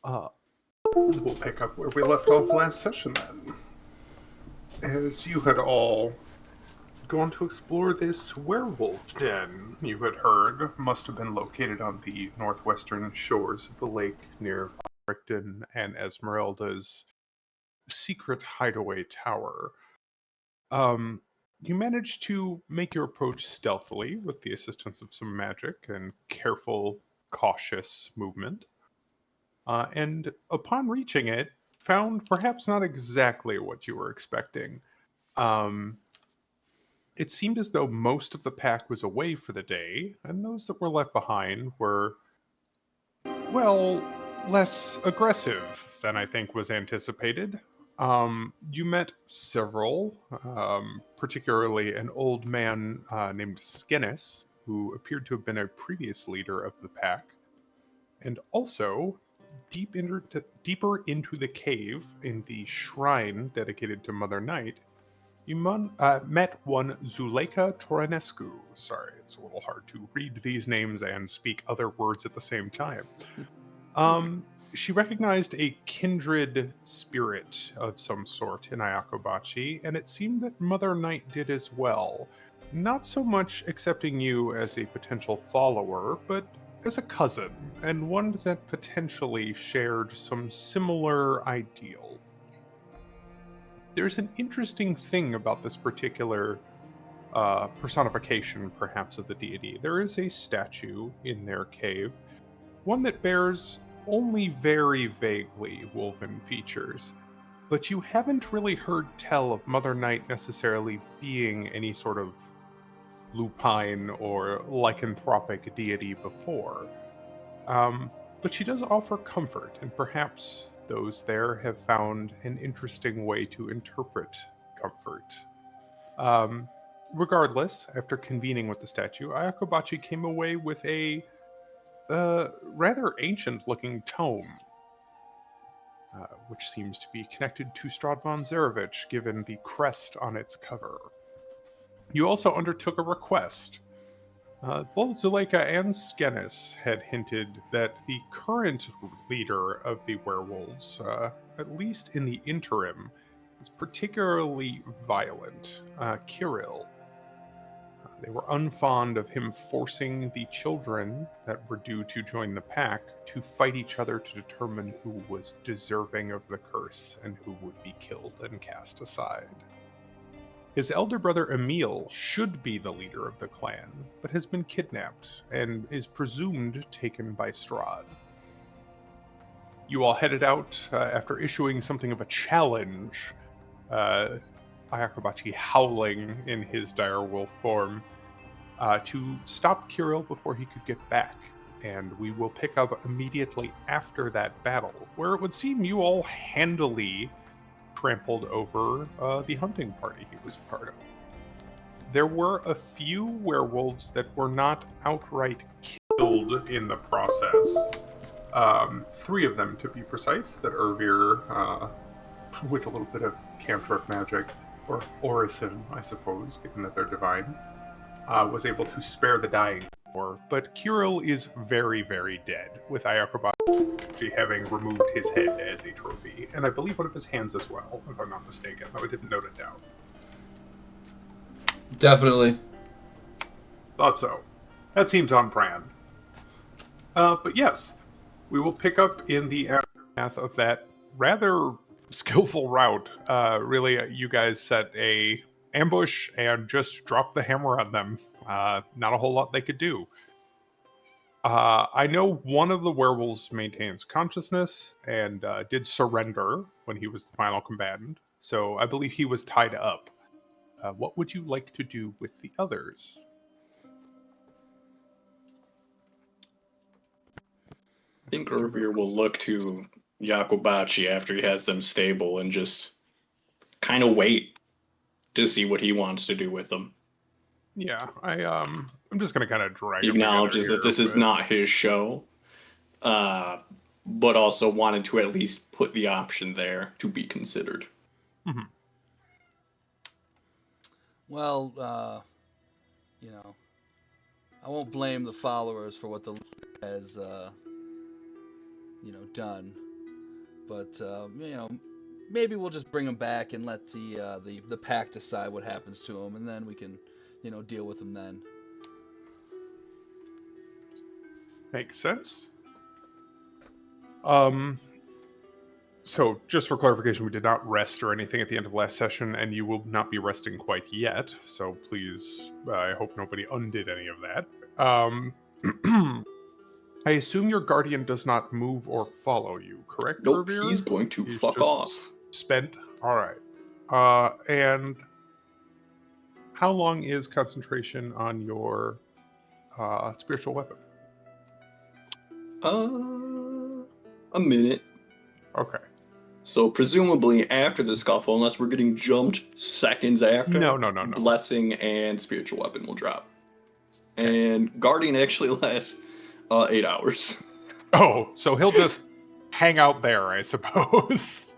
Uh, we'll pick up where we left off last session then. As you had all gone to explore this werewolf den you had heard must have been located on the northwestern shores of the lake near Rickton and Esmeralda's secret hideaway tower. Um, you managed to make your approach stealthily with the assistance of some magic and careful, cautious movement. And upon reaching it, found perhaps not exactly what you were expecting. Um, it seemed as though most of the pack was away for the day, and those that were left behind were, well, less aggressive than I think was anticipated. You met several, particularly an old man named Skinnis, who appeared to have been a previous leader of the pack, and also deeper into the cave in the shrine dedicated to Mother Night, you met one Zuleika Toranescu. Sorry, it's a little hard to read these names and speak other words at the same time. She recognized a kindred spirit of some sort in Ayakobachi, and it seemed that Mother Night did as well. Not so much accepting you as a potential follower, but as a cousin, and one that potentially shared some similar ideal. There's an interesting thing about this particular personification, perhaps, of the deity. There is a statue in their cave, one that bears only very vaguely woven features, but you haven't really heard tell of Mother Night necessarily being any sort of lupine or lycanthropic deity before. Um, but she does offer comfort, and perhaps those there have found an interesting way to interpret comfort. Um, Regardless, after convening with the statue, Ayakobachi came away with a rather ancient looking tome, which seems to be connected to Strahd von Zarevich given the crest on its cover. You also undertook a request. Both Zuleika and Skennis had hinted that the current leader of the werewolves, at least in the interim, is particularly violent, Kirill. They were unfond of him forcing the children that were due to join the pack to fight each other to determine who was deserving of the curse and who would be killed and cast aside. His elder brother Emil should be the leader of the clan, but has been kidnapped and is presumed taken by Strahd. You all headed out after issuing something of a challenge, uh, Ayakobachi howling in his direwolf form, to stop Kirill before he could get back. And we will pick up immediately after that battle, where it would seem you all handily trampled over the hunting party he was part of. There were a few werewolves that were not outright killed in the process. Three of them, to be precise, that Ervir, with a little bit of cantrip magic, or orison, I suppose, given that they're divine, was able to spare the dying for, but Kirill is very, very dead, with Ayakobachi having removed his head as a trophy, and I believe one of his hands as well, if I'm not mistaken, though I didn't note it down. Definitely. Thought so. That seems on brand. But yes, we will pick up in the aftermath of that rather skillful route. Really, you guys set a ambush and just dropped the hammer on them. Not a whole lot they could do. I know one of the werewolves maintains consciousness and did surrender when he was the final combatant, so I believe he was tied up. What would you like to do with the others? I think Revere will look to Yakobachi after he has them stable and just kind of wait to see what he wants to do with them. Yeah, I'm just gonna kind of drag He them together acknowledges that here, this is but not his show, but also wanted to at least put the option there to be considered. mhm. Well, you know, I won't blame the followers for what the leader has, done. But maybe we'll just bring him back and let the pack decide what happens to him, and then we can, deal with him then. Makes sense. So, just for clarification, we did not rest or anything at the end of last session, and you will not be resting quite yet. So please, I hope nobody undid any of that. I assume your guardian does not move or follow you, correct, Nope, Revere? he's going to He's fuck just off. spent. All right. And how long is concentration on your spiritual weapon? A minute. Okay. So presumably after the scuffle, unless we're getting jumped seconds after, No. Blessing and spiritual weapon will drop. Okay. And Guardian actually lasts 8 hours. Oh, so he'll just hang out there, I suppose.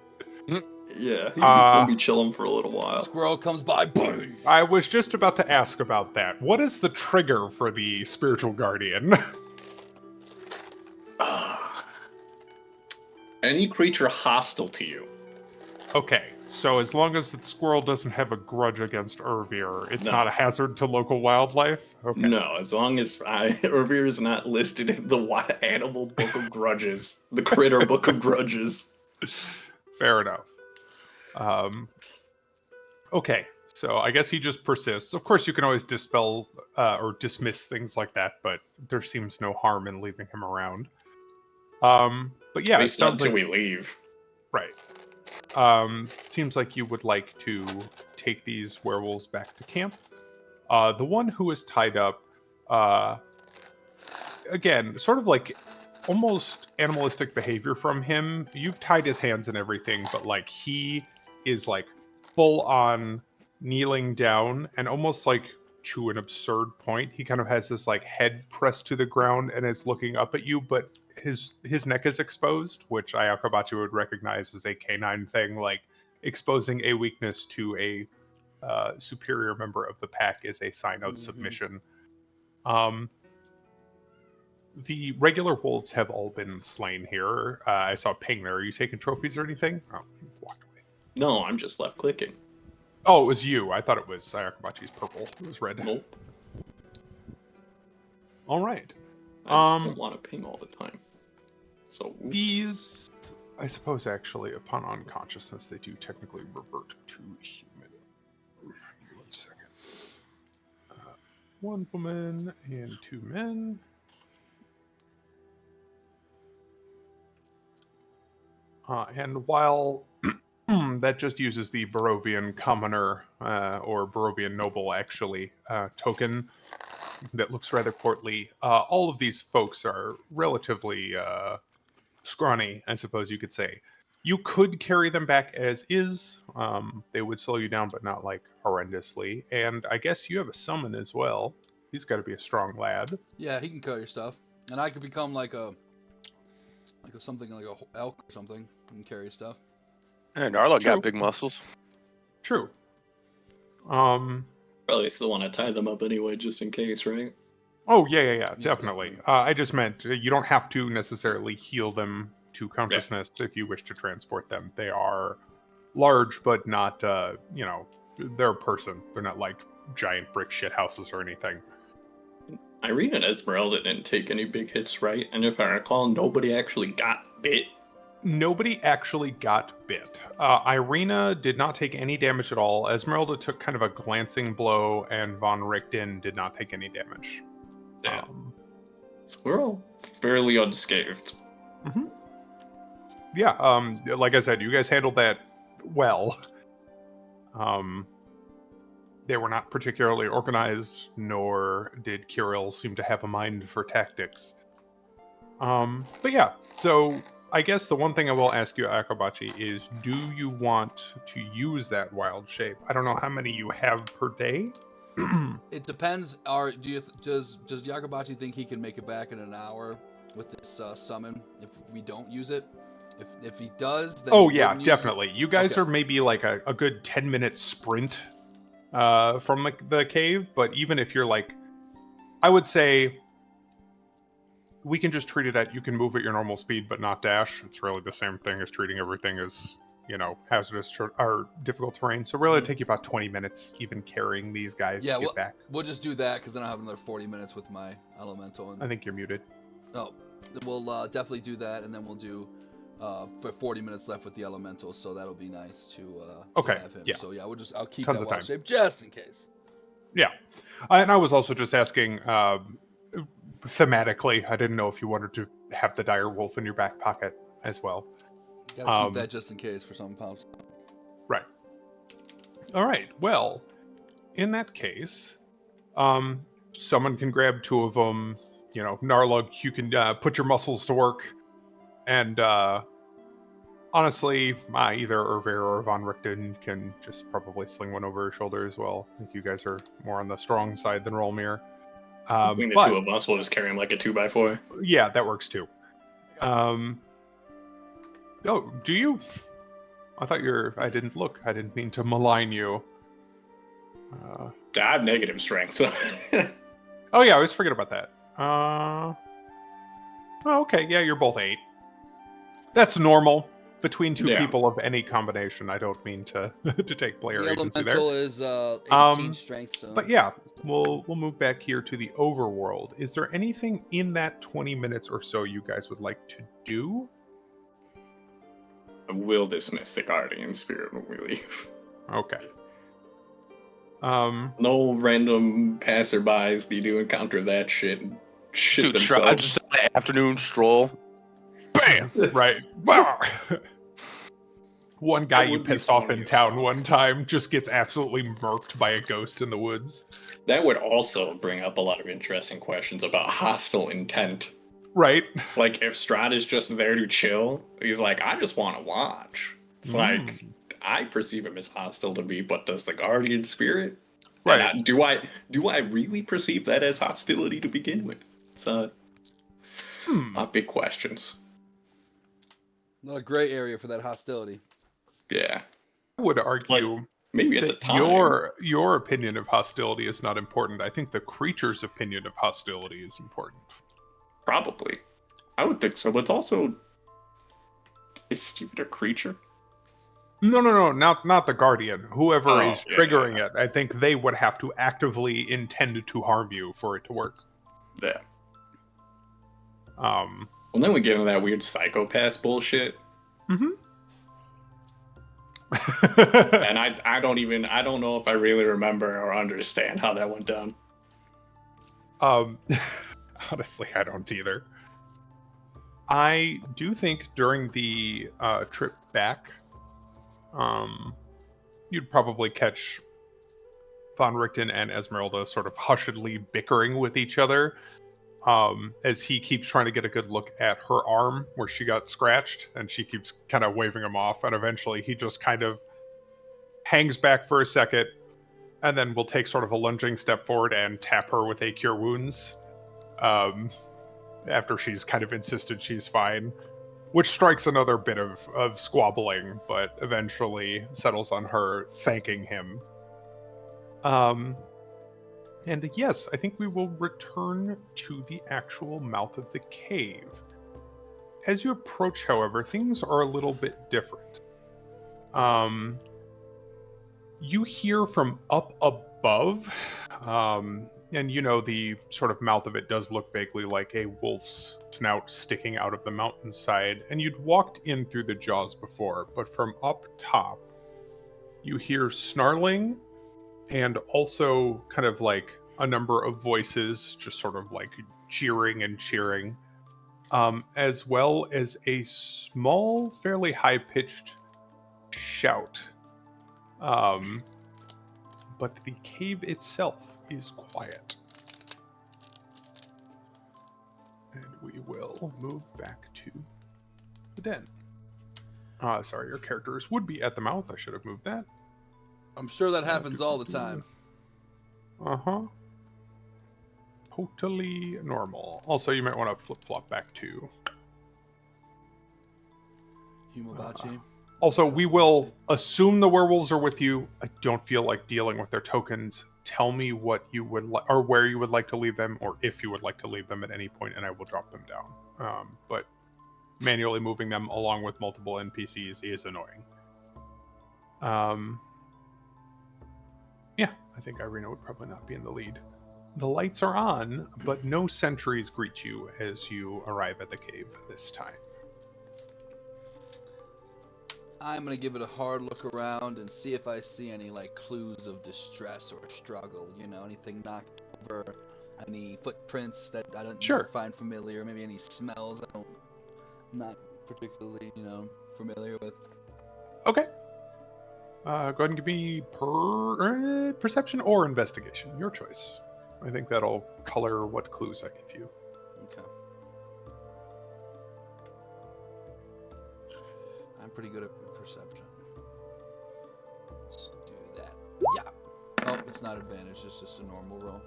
Yeah, he's gonna be chilling for a little while. Squirrel comes by, boom! I was just about to ask about that. What is the trigger for the spiritual guardian? Any creature hostile to you. Okay, so as long as the squirrel doesn't have a grudge against Ervir, it's No. not a hazard to local wildlife? Okay. No, as long as Revere is not listed in the Animal Book of Grudges, the Critter Book of Grudges. Fair enough. Okay, so I guess he just persists. Of course, you can always dispel or dismiss things like that, but there seems no harm in leaving him around. But yeah, At it least not sounds until like... we leave. Right. Seems like you would like to take these werewolves back to camp. The one who is tied up, again, sort of like almost animalistic behavior from him. You've tied his hands and everything, but like he is like full on kneeling down and almost like to an absurd point. He kind of has this like head pressed to the ground and is looking up at you, but his neck is exposed, which Ayakabachi would recognize as a canine thing. Like exposing a weakness to a superior member of the pack is a sign of submission. The regular wolves have all been slain here. I saw Ping there. Are you taking trophies or anything? Oh, he walked away. No, I'm just left clicking. Oh, it was you. I thought it was Sayakabachi's purple. It was red. Nope. All right. I just don't want to ping all the time. So oops. These, I suppose, actually, upon unconsciousness, they do technically revert to human. 1 second. 1 woman and 2 men. And while that just uses the Barovian commoner or Barovian noble, actually, token that looks rather portly, all of these folks are relatively scrawny, I suppose you could say. You could carry them back as is. They would slow you down, but not like horrendously. And I guess you have a summon as well. He's got to be a strong lad. Yeah, he can carry your stuff, and I could become like a something like a elk or something and carry stuff. And Arlo True. got big muscles. True. Probably still want to tie them up anyway, just in case, right? Oh, yeah, definitely. definitely. I just meant you don't have to necessarily heal them to consciousness if you wish to transport them. They are large, but not, they're a person. They're not like giant brick shit houses or anything. Irene and Esmeralda didn't take any big hits, right? And if I recall, nobody actually got bit. Nobody actually got bit. Irina did not take any damage at all. Esmeralda took kind of a glancing blow, and Von Richten did not take any damage. Yeah. We're all fairly unscathed. Mm-hmm. Yeah, like I said, you guys handled that well. They were not particularly organized, nor did Kirill seem to have a mind for tactics. But yeah, so I guess the one thing I will ask you, Akabachi, is do you want to use that wild shape? I don't know how many you have per day. It depends. Does Yakabachi think he can make it back in an hour with this summon if we don't use it? If he does, then oh he yeah, wouldn't use definitely. You guys Okay. are maybe like a good 10-minute sprint from the cave, but even if you're like, I would say we can just treat it at, you can move at your normal speed but not dash. It's really the same thing as treating everything as, hazardous or difficult terrain. So really it'll take you about 20 minutes even carrying these guys to get back. We'll just do that because then I'll have another 40 minutes with my elemental. And I think you're muted. oh, we'll definitely do that, and then we'll do for 40 minutes left with the elemental. So that'll be nice to have him. Yeah. So yeah, I'll keep Tons that of wild time. shape just in case. Yeah. And I was also just asking thematically, I didn't know if you wanted to have the dire wolf in your back pocket as well. Gotta keep that just in case for something pops. Right. All right. Well, in that case, someone can grab two of them. Narlug, you can put your muscles to work. And honestly, either Urver or Von Richten can just probably sling one over his shoulder as well. I think you guys are more on the strong side than Rolmir. Between the two of us, we'll just carry him like a 2x4. Yeah, that works too. Oh, do you? I thought I didn't look. I didn't mean to malign you. I have negative strength, so. Oh yeah, I always forget about that. Oh, okay, yeah, you're both 8. That's normal between two people of any combination. I don't mean to to take player agency there. The elemental is 18 strength. So. But yeah, we'll move back here to the overworld. Is there anything in that 20 minutes or so you guys would like to do? I will dismiss the guardian spirit when we leave. Okay. No random passerbys need to encounter that shit. Shit themselves. Strahd just an afternoon stroll. Bam! Right. One guy you pissed off in town one time just gets absolutely murked by a ghost in the woods. That would also bring up a lot of interesting questions about hostile intent. Right. It's like if Strahd is just there to chill, he's like, I just want to watch. It's like, I perceive him as hostile to me, but does the guardian spirit? Right. Do I really perceive that as hostility to begin with? It's big questions. Not a gray area for that hostility. Yeah. I would argue maybe at the time your opinion of hostility is not important. I think the creature's opinion of hostility is important. Probably. I would think so, but it's also... Is Steven a creature? No, not the Guardian. Whoever is triggering it, I think they would have to actively intend to harm you for it to work. Yeah. Well, then we get into that weird psychopath bullshit. Mm-hmm. And I don't know if I really remember or understand how that went down. Honestly, I don't either. I do think during the trip back, you'd probably catch Von Richten and Esmeralda sort of hushedly bickering with each other, as he keeps trying to get a good look at her arm where she got scratched, and she keeps kind of waving him off, and eventually he just kind of hangs back for a second, and then will take sort of a lunging step forward and tap her with a Cure Wounds, after she's kind of insisted she's fine, which strikes another bit of squabbling, but eventually settles on her thanking him. And yes, I think we will return to the actual mouth of the cave. As you approach, however, things are a little bit different. You hear from up above, and the sort of mouth of it does look vaguely like a wolf's snout sticking out of the mountainside, and you'd walked in through the jaws before, but from up top, you hear snarling, and also kind of like a number of voices just sort of like jeering and cheering, as well as a small, fairly high-pitched shout. But the cave itself is quiet. And we will move back to the den. Sorry, your characters would be at the mouth. I should have moved that. I'm sure that happens all the time. Uh-huh. Totally normal. Also, you might want to flip-flop back to... Humobachi. Also, we will assume the werewolves are with you. I don't feel like dealing with their tokens tell me what you would like, or where you would like to leave them, or if you would like to leave them at any point, and I will drop them down. But manually moving them along with multiple NPCs is annoying. Yeah, I think Irina would probably not be in the lead. The lights are on, but no sentries greet you as you arrive at the cave this time. I'm gonna give it a hard look around and see if I see any like clues of distress or struggle. You know, anything knocked over, any footprints that I don't find familiar, maybe any smells I don't not particularly familiar with. Okay. Go ahead and give me perception or investigation, your choice. I think that'll color what clues I give you. Okay. I'm pretty good at perception. Let's do that. Yeah. Oh, it's not advantage. It's just a normal roll.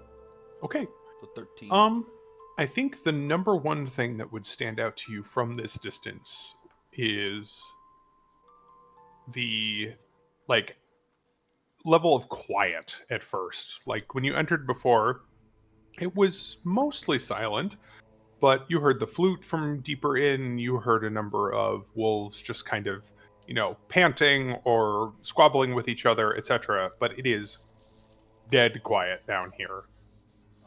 Okay. So 13. I think the number one thing that would stand out to you from this distance is the level of quiet at first. Like when you entered before, it was mostly silent, but you heard the flute from deeper in, you heard a number of wolves just kind of, panting or squabbling with each other, etc. But it is dead quiet down here.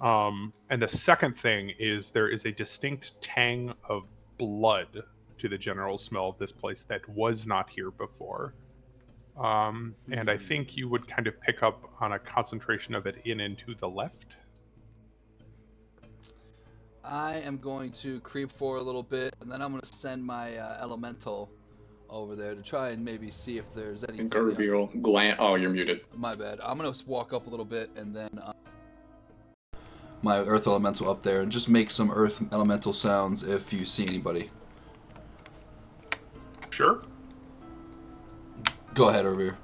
And the second thing is there is a distinct tang of blood to the general smell of this place that was not here before. And I think you would kind of pick up on a concentration of it in and to the left. I am going to creep forward a little bit, and then I'm going to send my elemental over there to try and maybe see if there's anything. Oh, you're muted. My bad. I'm going to walk up a little bit, and then my earth elemental up there, and just make some earth elemental sounds if you see anybody. Sure. Go ahead, over here.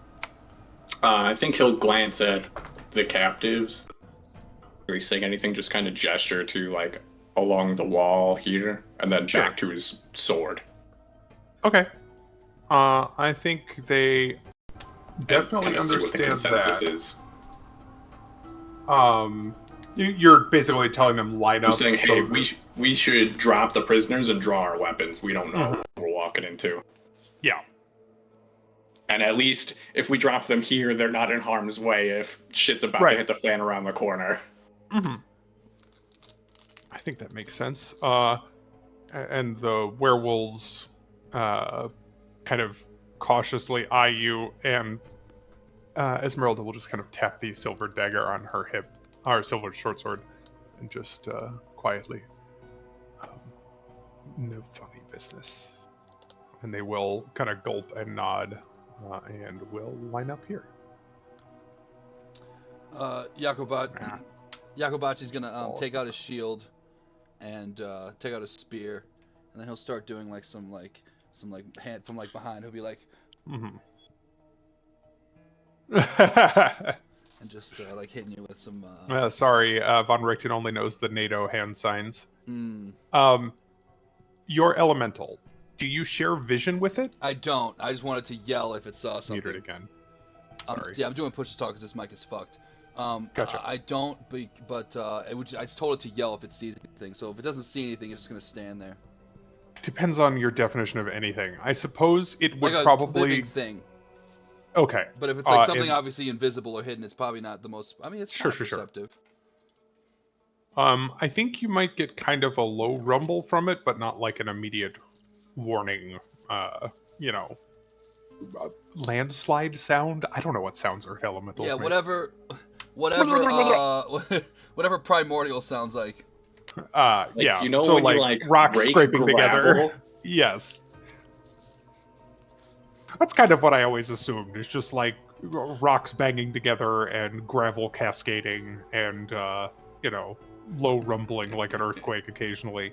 I think he'll glance at the captives. Are you saying anything? Just kind of gesture to along the wall here, and then back to his sword. Okay. I think they definitely understand that. Is. You're basically telling them line up. I'm saying, hey, we should drop the prisoners and draw our weapons. We don't know what we're walking into. Yeah. And at least if we drop them here, they're not in harm's way if shit's about to hit the fan around the corner. Mm-hmm. I think that makes sense. And the werewolves kind of cautiously eye you, and Esmeralda will just kind of tap the silver dagger on her hip, or silver short sword, and just quietly, no funny business. And they will kind of gulp and nod, and will line up here. Yakobachi's gonna take out his shield and take out his spear, and then he'll start doing some hand from behind. He'll be like, and just hitting you with some. Sorry, Von Richten only knows the NATO hand signs. Mm. Your elemental. Do you share vision with it? I don't. I just wanted to yell if it saw something. Muted again. Sorry. Yeah, I'm doing push to talk because this mic is fucked. Gotcha. I don't, but I just told it to yell if it sees anything. So if it doesn't see anything, it's just gonna stand there. Depends on your definition of anything. I suppose it would like a probably living thing. Okay. But if it's something obviously invisible or hidden, it's probably not the most. I mean, it's kind of perceptive. I think you might get kind of a low rumble from it, but not like an immediate warning. Landslide sound. I don't know what sounds Earth Elementals. Yeah, make. whatever primordial sounds like. Yeah. So when you rocks scraping together. Yes. That's kind of what I always assumed. It's just rocks banging together and gravel cascading and low rumbling like an earthquake occasionally.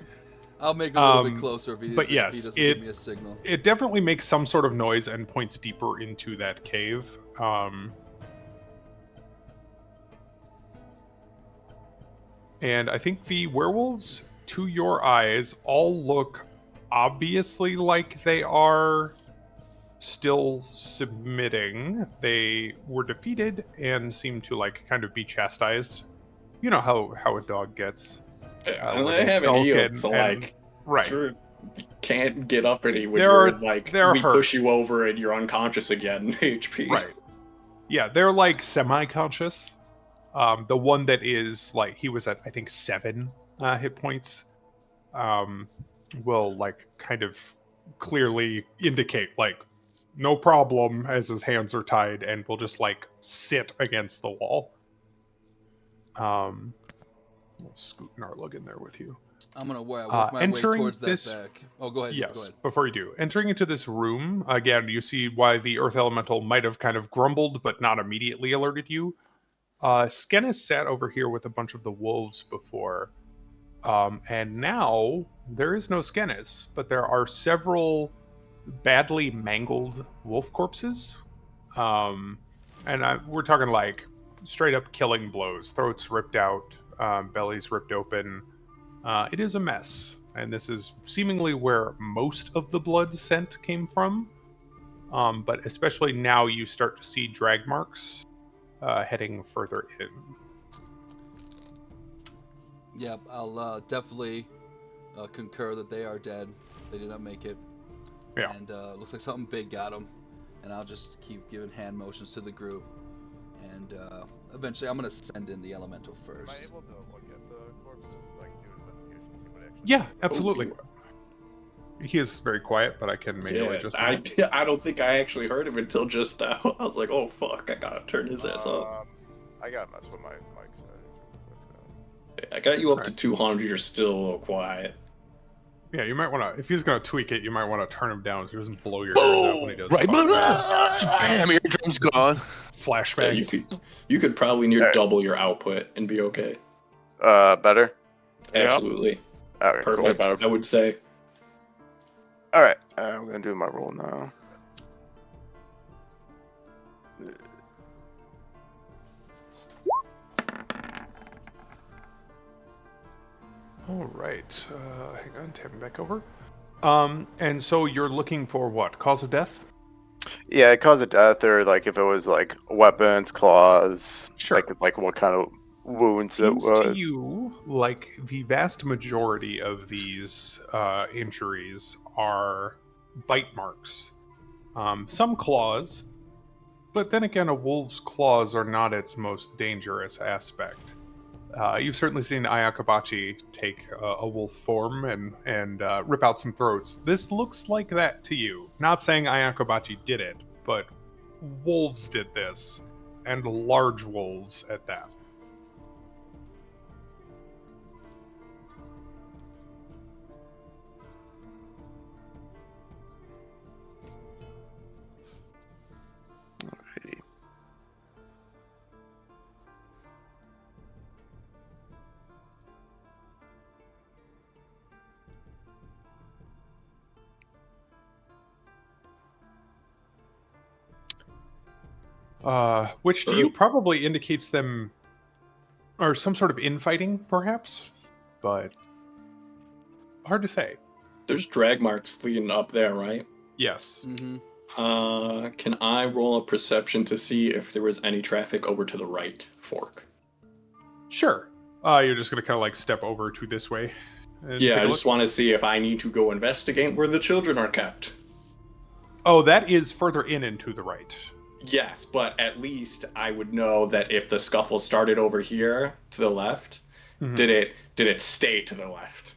I'll make it a little bit closer if he doesn't give me a signal. It definitely makes some sort of noise and points deeper into that cave. And I think the werewolves, to your eyes, all look obviously like they are still submitting. They were defeated and seem to like kind of be chastised. You know how a dog gets. And Where I they haven't sulk healed, so and like, right. you can't get up any when you're like, they're we hurt. push you over and you're unconscious again, HP. Right. Yeah, they're like semi-conscious. The one that is like he was at I think 7 hit points. Will like kind of clearly indicate like no problem as his hands are tied and will just like sit against the wall. We'll scoot Narlug in there with you. I'm gonna work my way towards that back. Oh, go ahead. Yes, Go ahead. before you do, entering into this room again, you see why the Earth Elemental might have kind of grumbled, but not immediately alerted you. Skennis sat over here with a bunch of the wolves before, and now there is no Skennis, but there are several badly mangled wolf corpses. We're talking like straight up killing blows, throats ripped out, bellies ripped open. It is a mess, and this is seemingly where most of the blood scent came from. But especially now, you start to see drag marks heading further in. Yep, I'll definitely concur that they are dead. They did not make it. Yeah. And looks like something big got them. And I'll just keep giving hand motions to the group. And eventually I'm going to send in the elemental first. Am I able to look at the corpses, like do an investigation, see what actually? Yeah, absolutely. He is very quiet, but I can manually just. I don't think I actually heard him until just now. I was like, oh fuck, I gotta turn his ass up. I gotta mess with my mic setting. I got you up to 200. You're still a little quiet. Yeah, you might want to. If he's gonna tweak it, you might want to turn him down so he doesn't blow your ears out when he does. Right, bam, eardrum's gone. Flashbacks. Yeah, you could probably near double your output and be okay. Better? Absolutely. Okay, Perfect, cool. I would say. Alright, I'm gonna do my roll now. All right. Hang on, tapping back over. And so you're looking for what? Cause of death? Yeah, cause of death, or like if it was like weapons, claws, Sure. like what kind of wounds it Seems was. to you like the vast majority of these injuries are bite marks. Some claws, but then again, a wolf's claws are not its most dangerous aspect. You've certainly seen Ayakabachi take a wolf form and rip out some throats. This looks like that to you. Not saying Ayakabachi did it, but wolves did this, and large wolves at that. Alrighty. Which to you probably indicates them are some sort of infighting, perhaps, but hard to say. There's drag marks leading up there, right? Yes. Mm-hmm. Can I roll a perception to see if there was any traffic over to the right fork? Sure. You're just gonna kind of like step over to this way. And Yeah, take I a just look? want to see if I need to go investigate where the children are kept. Oh, that is further in and to the right. Yes, but at least I would know that if the scuffle started over here to the left, Mhm. did it stay to the left?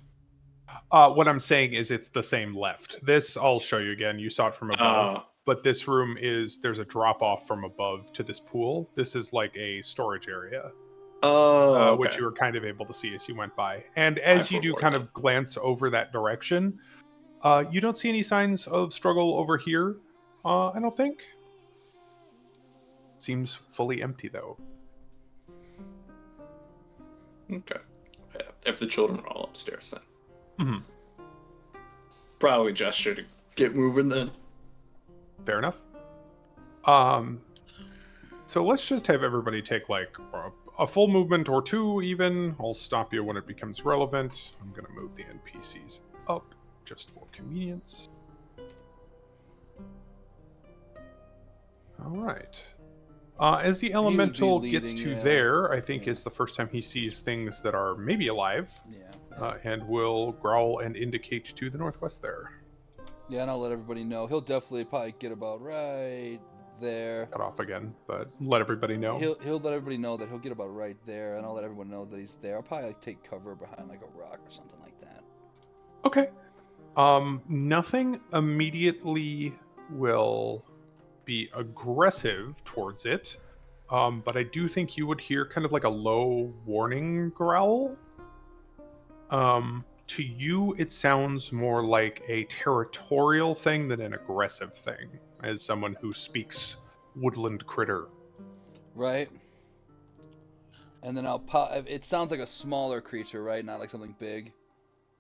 What I'm saying is it's the same left. This I'll show you again. You saw it from above, but this room there's a drop off from above to this pool. This is like a storage area, Okay. which you were kind of able to see as you went by. And as you do kind of glance over that direction, you don't see any signs of struggle over here. I don't think. Seems fully empty though. Okay. Yeah, if the children are all upstairs, then. Mhm. Probably gesture to get moving then. Fair enough. So let's just have everybody take like a full movement or two even. I'll stop you when it becomes relevant. I'm gonna move the NPCs up just for convenience. All right. As the He would be elemental gets leading, to yeah. there, I think Yeah. is the first time he sees things that are maybe alive, Yeah. and will growl and indicate to the northwest there. Yeah, and I'll let everybody know. He'll definitely probably get about right there. Cut off again, but let everybody know. He'll let everybody know that he'll get about right there, and I'll let everyone know that he's there. I'll probably like take cover behind like a rock or something like that. Okay. Nothing immediately will be aggressive towards it, but I do think you would hear kind of like a low warning growl. To you, it sounds more like a territorial thing than an aggressive thing, as someone who speaks woodland critter. Right. And then I'll pop. It sounds like a smaller creature, right? Not like something big.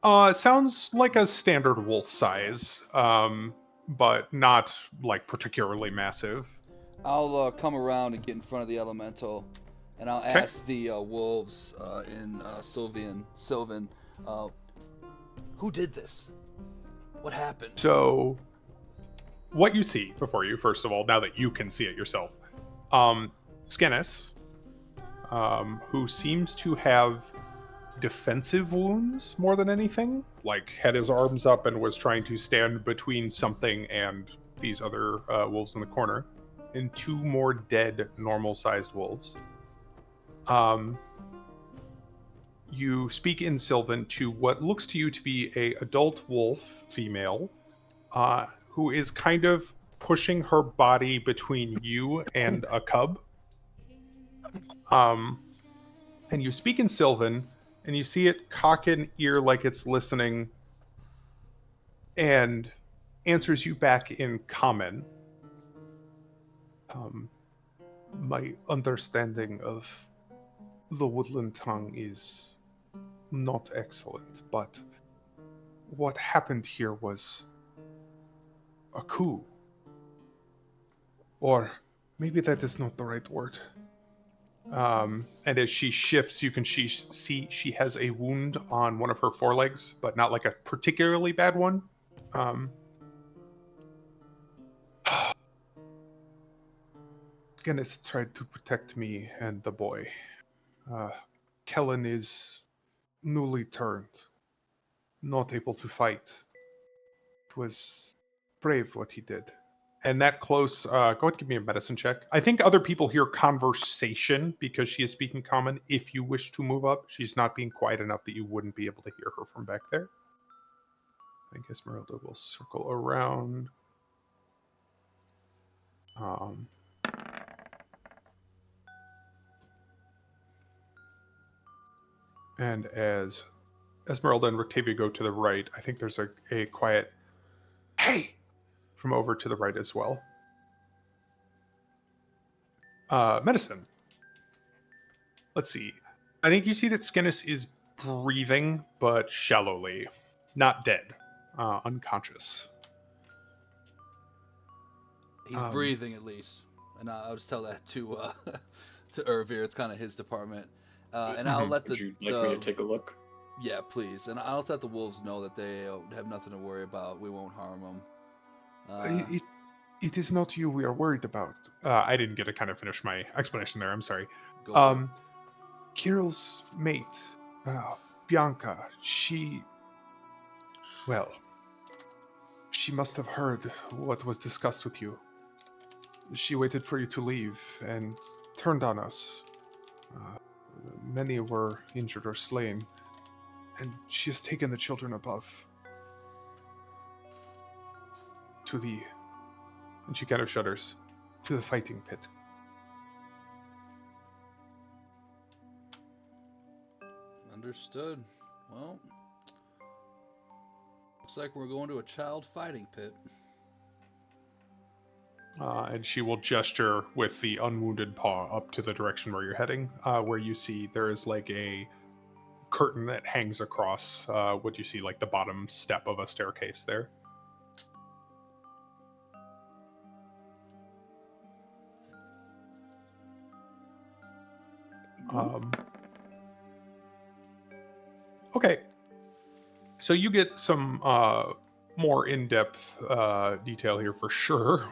It sounds like a standard wolf size, but not like particularly massive. I'll come around and get in front of the elemental, and I'll Okay. ask the wolves in Sylvan, who did this? What happened? So, what you see before you, first of all, now that you can see it yourself, Skenis, who seems to have defensive wounds more than anything, like had his arms up and was trying to stand between something and these other wolves in the corner, and two more dead normal-sized wolves. You speak in Sylvan to what looks to you to be a adult wolf female, who is kind of pushing her body between you and a cub. Um, and you speak in Sylvan, and you see it cock an ear like it's listening, and answers you back in common. Um, my understanding of the woodland tongue is not excellent, but what happened here was a coup. Or maybe that is not the right word. And as she shifts, you can see she has a wound on one of her forelegs, but not like a particularly bad one. Um, Skenis tried to protect me and the boy. Kellen is newly turned, not able to fight. It was brave what he did. And that close, go ahead and give me a medicine check. I think other people hear conversation because she is speaking common. If you wish to move up, she's not being quiet enough that you wouldn't be able to hear her from back there. I think Esmeralda will circle around. And as Esmeralda and Rictavia go to the right, I think there's a quiet, hey, from over to the right as well. Medicine. Let's see. I think you see that Skenis is breathing, but shallowly. Not dead. Unconscious. He's breathing at least, and I'll just tell that to to Irvir. It's kind of his department, and I'll let Would you like me to take a look? Yeah, please, and I'll let the wolves know that they have nothing to worry about. We won't harm them. It is not you we are worried about. I didn't get to kind of finish my explanation there. I'm sorry. Go for it. Kirill's mate, Bianca, well, she must have heard what was discussed with you. She waited for you to leave and turned on us. Many were injured or slain, and she has taken the children above to the, and she kind of shudders, to the fighting pit. Understood. Well, looks like we're going to a child fighting pit. And she will gesture with the unwounded paw up to the direction where you're heading, where you see there is like a curtain that hangs across what you see like the bottom step of a staircase there. Okay. So you get some more in-depth detail here for sure.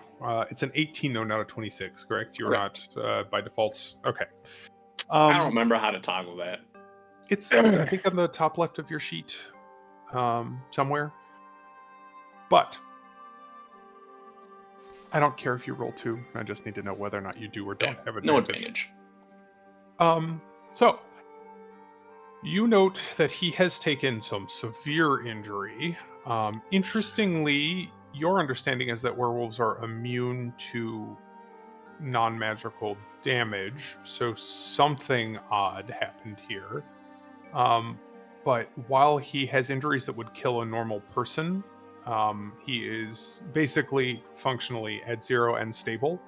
It's an 18, no, not a 26, correct? You're Correct. not by default. Okay. I don't remember how to toggle that. It's, I think, on the top left of your sheet somewhere. But I don't care if you roll 2. I just need to know whether or not you do or don't have No advantage. advantage. So you note that he has taken some severe injury. Interestingly, your understanding is that werewolves are immune to non-magical damage, so something odd happened here. But while he has injuries that would kill a normal person, he is basically functionally at 0 and stable.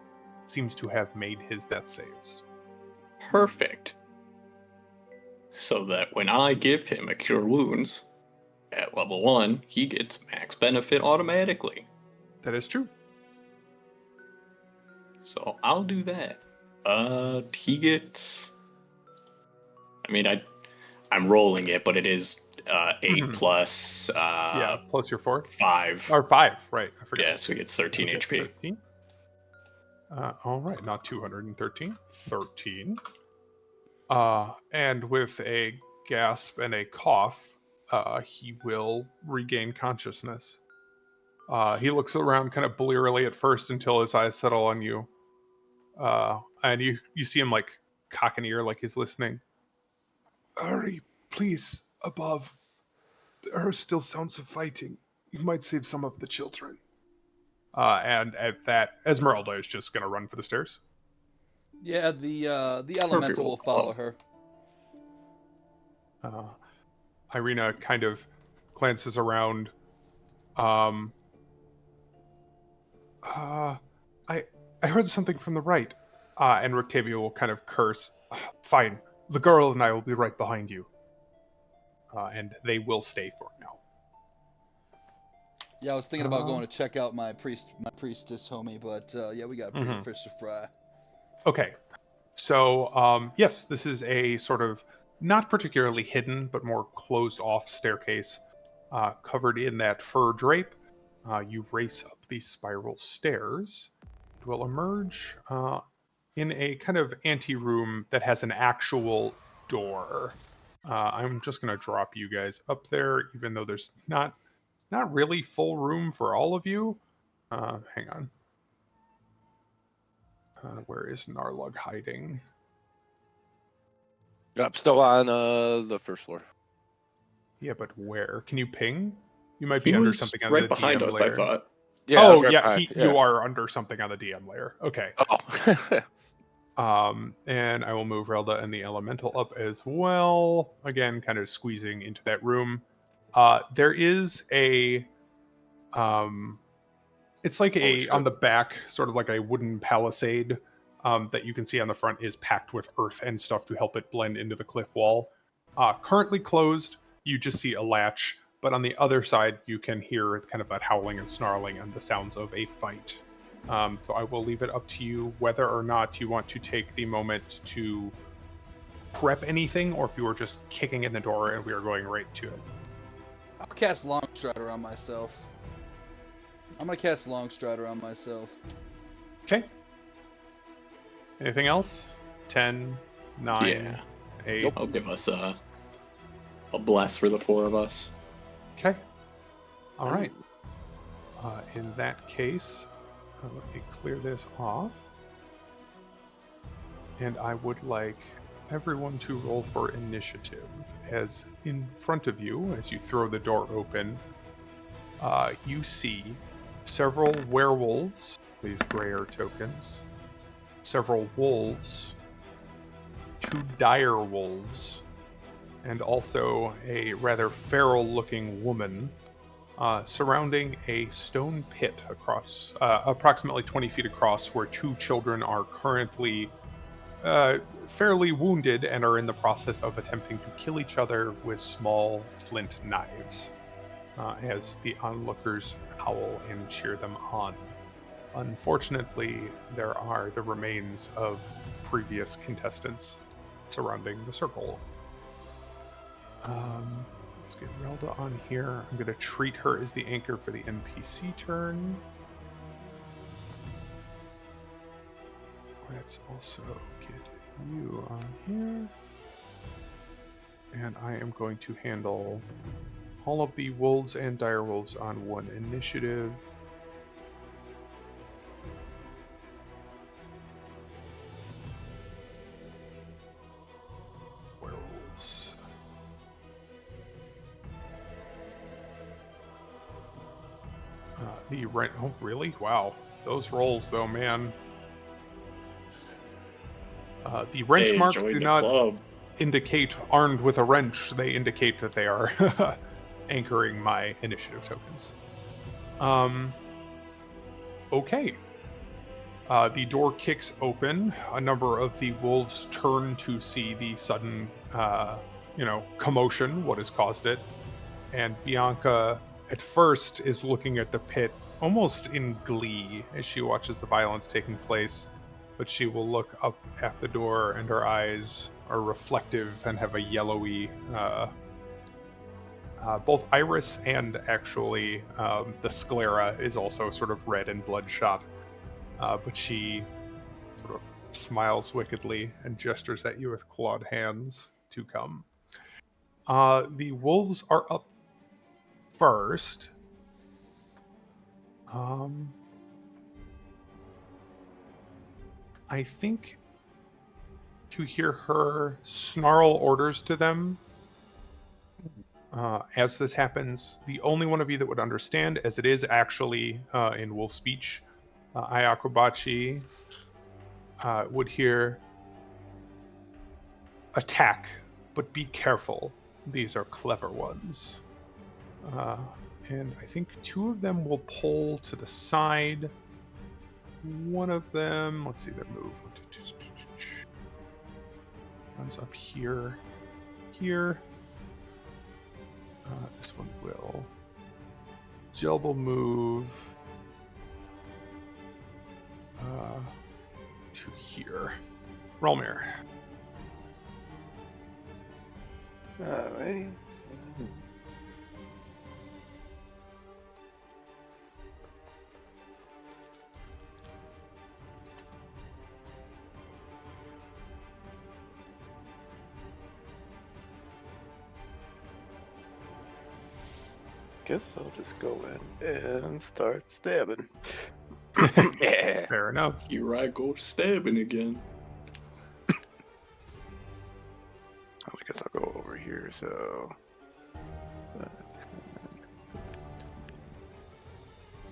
Seems to have made his death saves. Perfect. So that when I give him a Cure Wounds at level 1, he gets max benefit automatically. That is true. So I'll do that. He gets... I mean, I'm rolling it, but it is 8 plus... yeah, plus your 4? 5. Or 5, right. I forgot. Yeah, so he gets 13 Okay, HP. 13. All right, not 213. 13. And with a gasp and a cough, he will regain consciousness. He looks around kind of blearily at first until his eyes settle on you. And you see him like cock an ear like he's listening. Hurry, please, above. There are still sounds of fighting. You might save some of the children. And at that, Esmeralda is just gonna run for the stairs. Yeah, the elemental will follow her. Irina kind of glances around. I heard something from the right. And Rictavia will kind of curse. Fine, the girl and I will be right behind you. And they will stay for now. Yeah, I was thinking about going to check out my priestess homie, but yeah, we got bigger fish to fry. Okay, so yes, this is a sort of not particularly hidden, but more closed-off staircase covered in that fur drape. You race up these spiral stairs. It will emerge in a kind of anteroom that has an actual door. I'm just going to drop you guys up there, even though there's not really full room for all of you. Hang on. Where is Narlug hiding? I'm still on the first floor. Yeah, but where? Can you ping? You might He be under was something on right the behind DM us, layer. I thought. Yeah, I was Oh, right yeah, behind, you are under something on the DM layer. Okay. Oh. And I will move Relda and the Elemental up as well. Again, kind of squeezing into that room. There is a... it's like on the back, sort of like a wooden palisade that you can see on the front is packed with earth and stuff to help it blend into the cliff wall. Currently closed, you just see a latch, but on the other side you can hear kind of that howling and snarling and the sounds of a fight. So I will leave it up to you whether or not you want to take the moment to prep anything, or if you are just kicking in the door and we are going right to it. I'll cast Long Strider on myself. I'm gonna cast Long Strider on myself. Okay. Anything else? 10, 9, Yeah. 8. I'll give us a bless for the 4 of us. Okay. All right. In that case, let me clear this off. And I would like everyone to roll for initiative. As in front of you, as you throw the door open, you see several werewolves, these grayer tokens, several wolves, 2 dire wolves, and also a rather feral-looking woman surrounding a stone pit across, approximately 20 feet across, where 2 children are currently fairly wounded and are in the process of attempting to kill each other with small flint knives, as the onlookers howl and cheer them on. Unfortunately, there are the remains of previous contestants surrounding the circle. Let's get Relda on here. I'm going to treat her as the anchor for the NPC turn. Let's also get you on here. And I am going to handle all of the wolves and direwolves on one initiative. Werewolves. The rent. Oh, really? Wow. Those rolls, though, man. The wrench Hey, marks join do the not club. indicate armed with a wrench. They indicate that they are anchoring my initiative tokens. Okay. The door kicks open. A number of the wolves turn to see the sudden, commotion, what has caused it. And Bianca, at first, is looking at the pit almost in glee as she watches the violence taking place. But she will look up at the door, and her eyes are reflective and have a yellowy, both iris and actually the sclera is also sort of red and bloodshot. But she sort of smiles wickedly and gestures at you with clawed hands to come. The wolves are up first. I think to hear her snarl orders to them. As this happens, the only one of you that would understand, as it is actually in wolf speech, Ayakobachi would hear, "Attack, but be careful. These are clever ones." And I think two of them will pull to the side. One of them, let's see their move. Runs up here. Here. This one will double move to here. Rolmir. Alrighty. Guess I'll just go in and start stabbing. Yeah. Fair enough. Here I go stabbing again. I guess I'll go over here, so...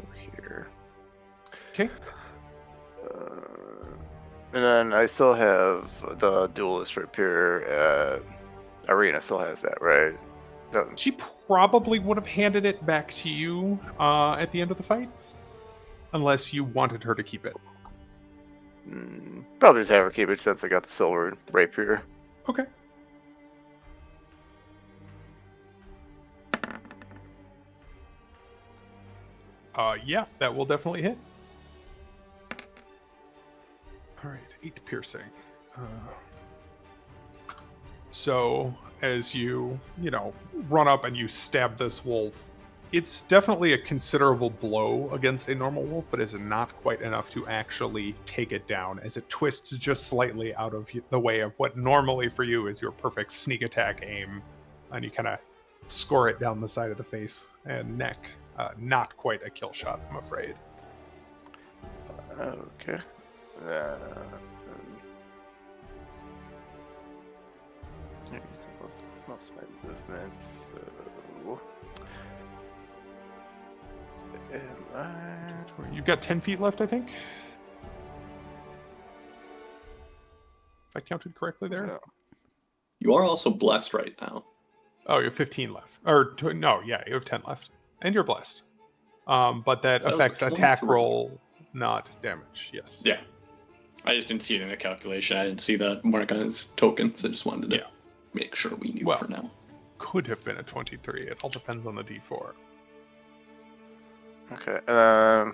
Over here. Okay. And then I still have the duelist rapier. Arena still has that, right? She probably would have handed it back to you at the end of the fight, unless you wanted her to keep it. Probably just have her keep it since I got the silver rapier. Okay. Yeah, that will definitely hit. All right, 8 piercing. So as you run up and you stab this wolf, it's definitely a considerable blow against a normal wolf, but is not quite enough to actually take it down, as it twists just slightly out of the way of what normally for you is your perfect sneak attack aim, and you kind of score it down the side of the face and neck. Not quite a kill shot, I'm afraid. Okay. Using most of my movements, so... You've got 10 feet left, I think? If I counted correctly there? Yeah. You are also blessed right now. Oh, you have 15 left. No, yeah, you have 10 left. And you're blessed. But that So that was affects a attack 23. roll, not damage. Yes. Yeah. I just didn't see it in the calculation. I didn't see that mark on his token, so I just wanted to make sure we knew for now. Could have been a 23. It all depends on the D4. Okay. I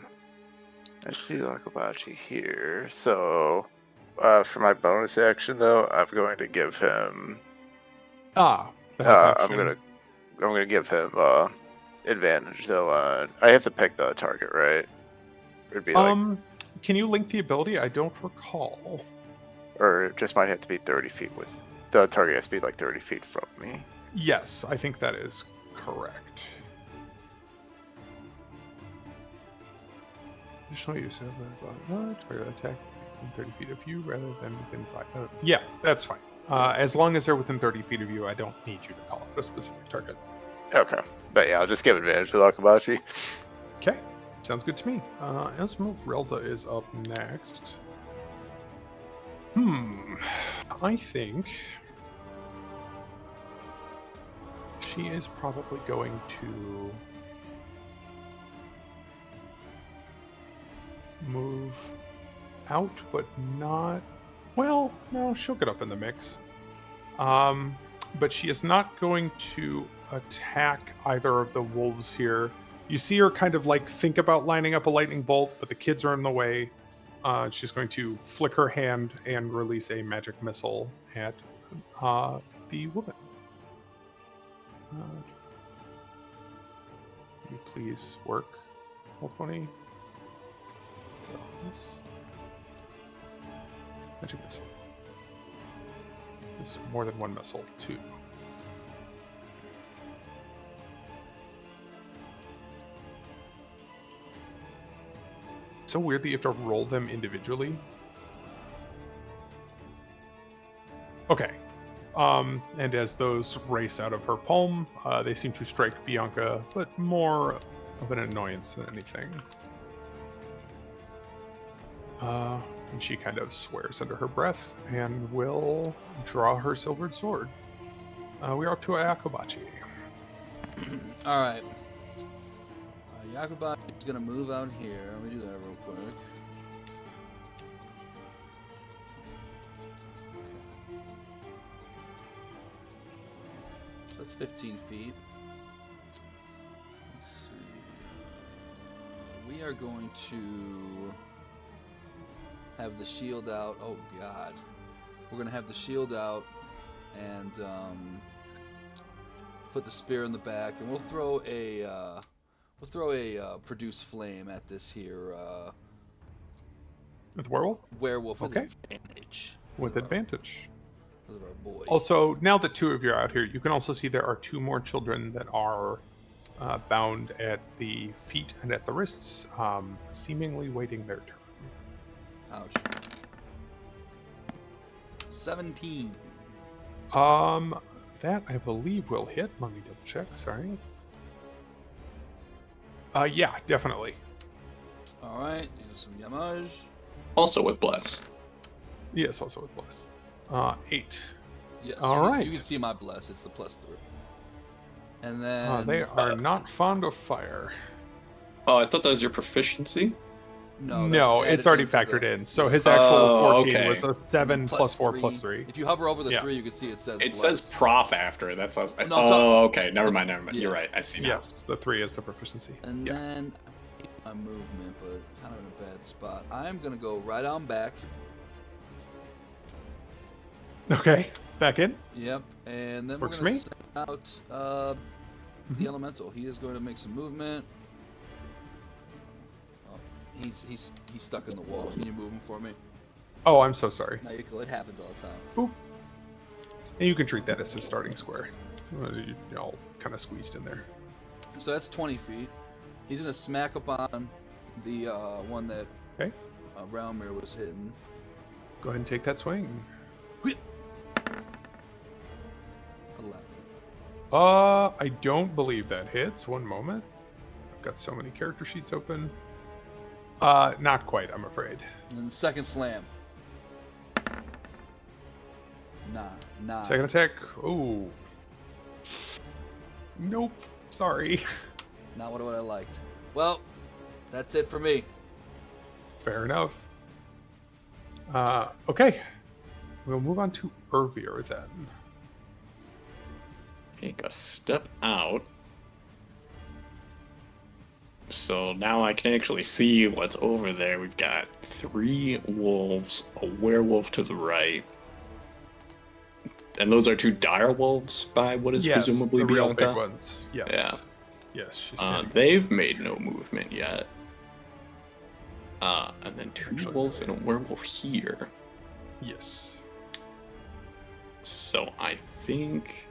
see Akabachi here. So, for my bonus action, though, I'm going to give him. The help I'm action. gonna gonna give him advantage though. I have to pick the target, right? It'd be like, can you link the ability? I don't recall. or it just might have to be 30 feet with the target has to be like 30 feet from me. Yes, I think that is correct. Additional use of target attack within 30 feet of you rather than within 5. Yeah, that's fine. As long as they're within 30 feet of you, I don't need you to call out a specific target. Okay, but yeah, I'll just give advantage to Akabachi. Okay, sounds good to me. Esmeralda is up next. I think she is probably going to move out, but not... Well, no, she'll get up in the mix. But she is not going to attack either of the wolves here. You see her kind of like think about lining up a lightning bolt, but the kids are in the way. She's going to flick her hand and release a magic missile at the woman. Will you please work? Roll 20. Magic missile. There's more than one missile, 2. So weird that you have to roll them individually. Okay. And as those race out of her palm, they seem to strike Bianca, but more of an annoyance than anything. And she kind of swears under her breath and will draw her silvered sword. We are up to Akabachi. Alright. Yakubachi is going to move out here. Let me do that real quick. That's 15 feet. Let's see. We are going to have the shield out. Oh God. We're going to have the shield out and put the spear in the back, and we'll throw a produce flame at this here With werewolf? werewolf with Okay. advantage. With advantage. Because of our boy. Also, now that 2 of you are out here, you can also see there are 2 more children that are bound at the feet and at the wrists, seemingly waiting their turn. Ouch. 17. That I believe will hit. Let me double check. Sorry. Yeah, definitely. All right. Use some damage. Also with bless. Yes, also with bless. 8. Yes. All right. You can see my bless. It's the +3. And then They are not fond of fire. Oh, I thought that was your proficiency. No, that's it's already added into factored the- in. So yeah. his actual Oh, 14 okay. was a 7 plus 4 3. plus 3. If you hover over the Yeah. 3, you can see it says It bless. says prof after. That's what I was. No, Oh, okay. Never mind. yeah. You're right. I see now. Yes, the 3 is the proficiency. And Yeah. then my movement, but kind of in a bad spot. I'm gonna go right on back. Okay, back in. Yep. And then Works we're gonna for me. send out the elemental. He is going to make some movement. Oh, he's stuck in the wall. Can you move him for me? Oh, I'm so sorry. No, you're cool. It happens all the time. Boop. And you can treat that as his starting square. You're all kind of squeezed in there. So that's 20 feet. He's gonna smack up on the one that Okay. Realmir was hitting. Go ahead and take that swing. 11. I don't believe that hits. One moment. I've got so many character sheets open. Not quite, I'm afraid. And then the second slam. 9. Second attack. Oh. Nope. Sorry. Not what I liked. Well, that's it for me. Fair enough. Okay. We'll move on to Ervir then. Take a step out. So now I can actually see what's over there. We've got 3 wolves, a werewolf to the right, And those are 2 dire wolves by what is yes, presumably the real Bianca. big ones. Yes. Yeah. Yes, she's standing. They've made no movement yet. And then 2 Actually, wolves and a werewolf here. Yes. So I think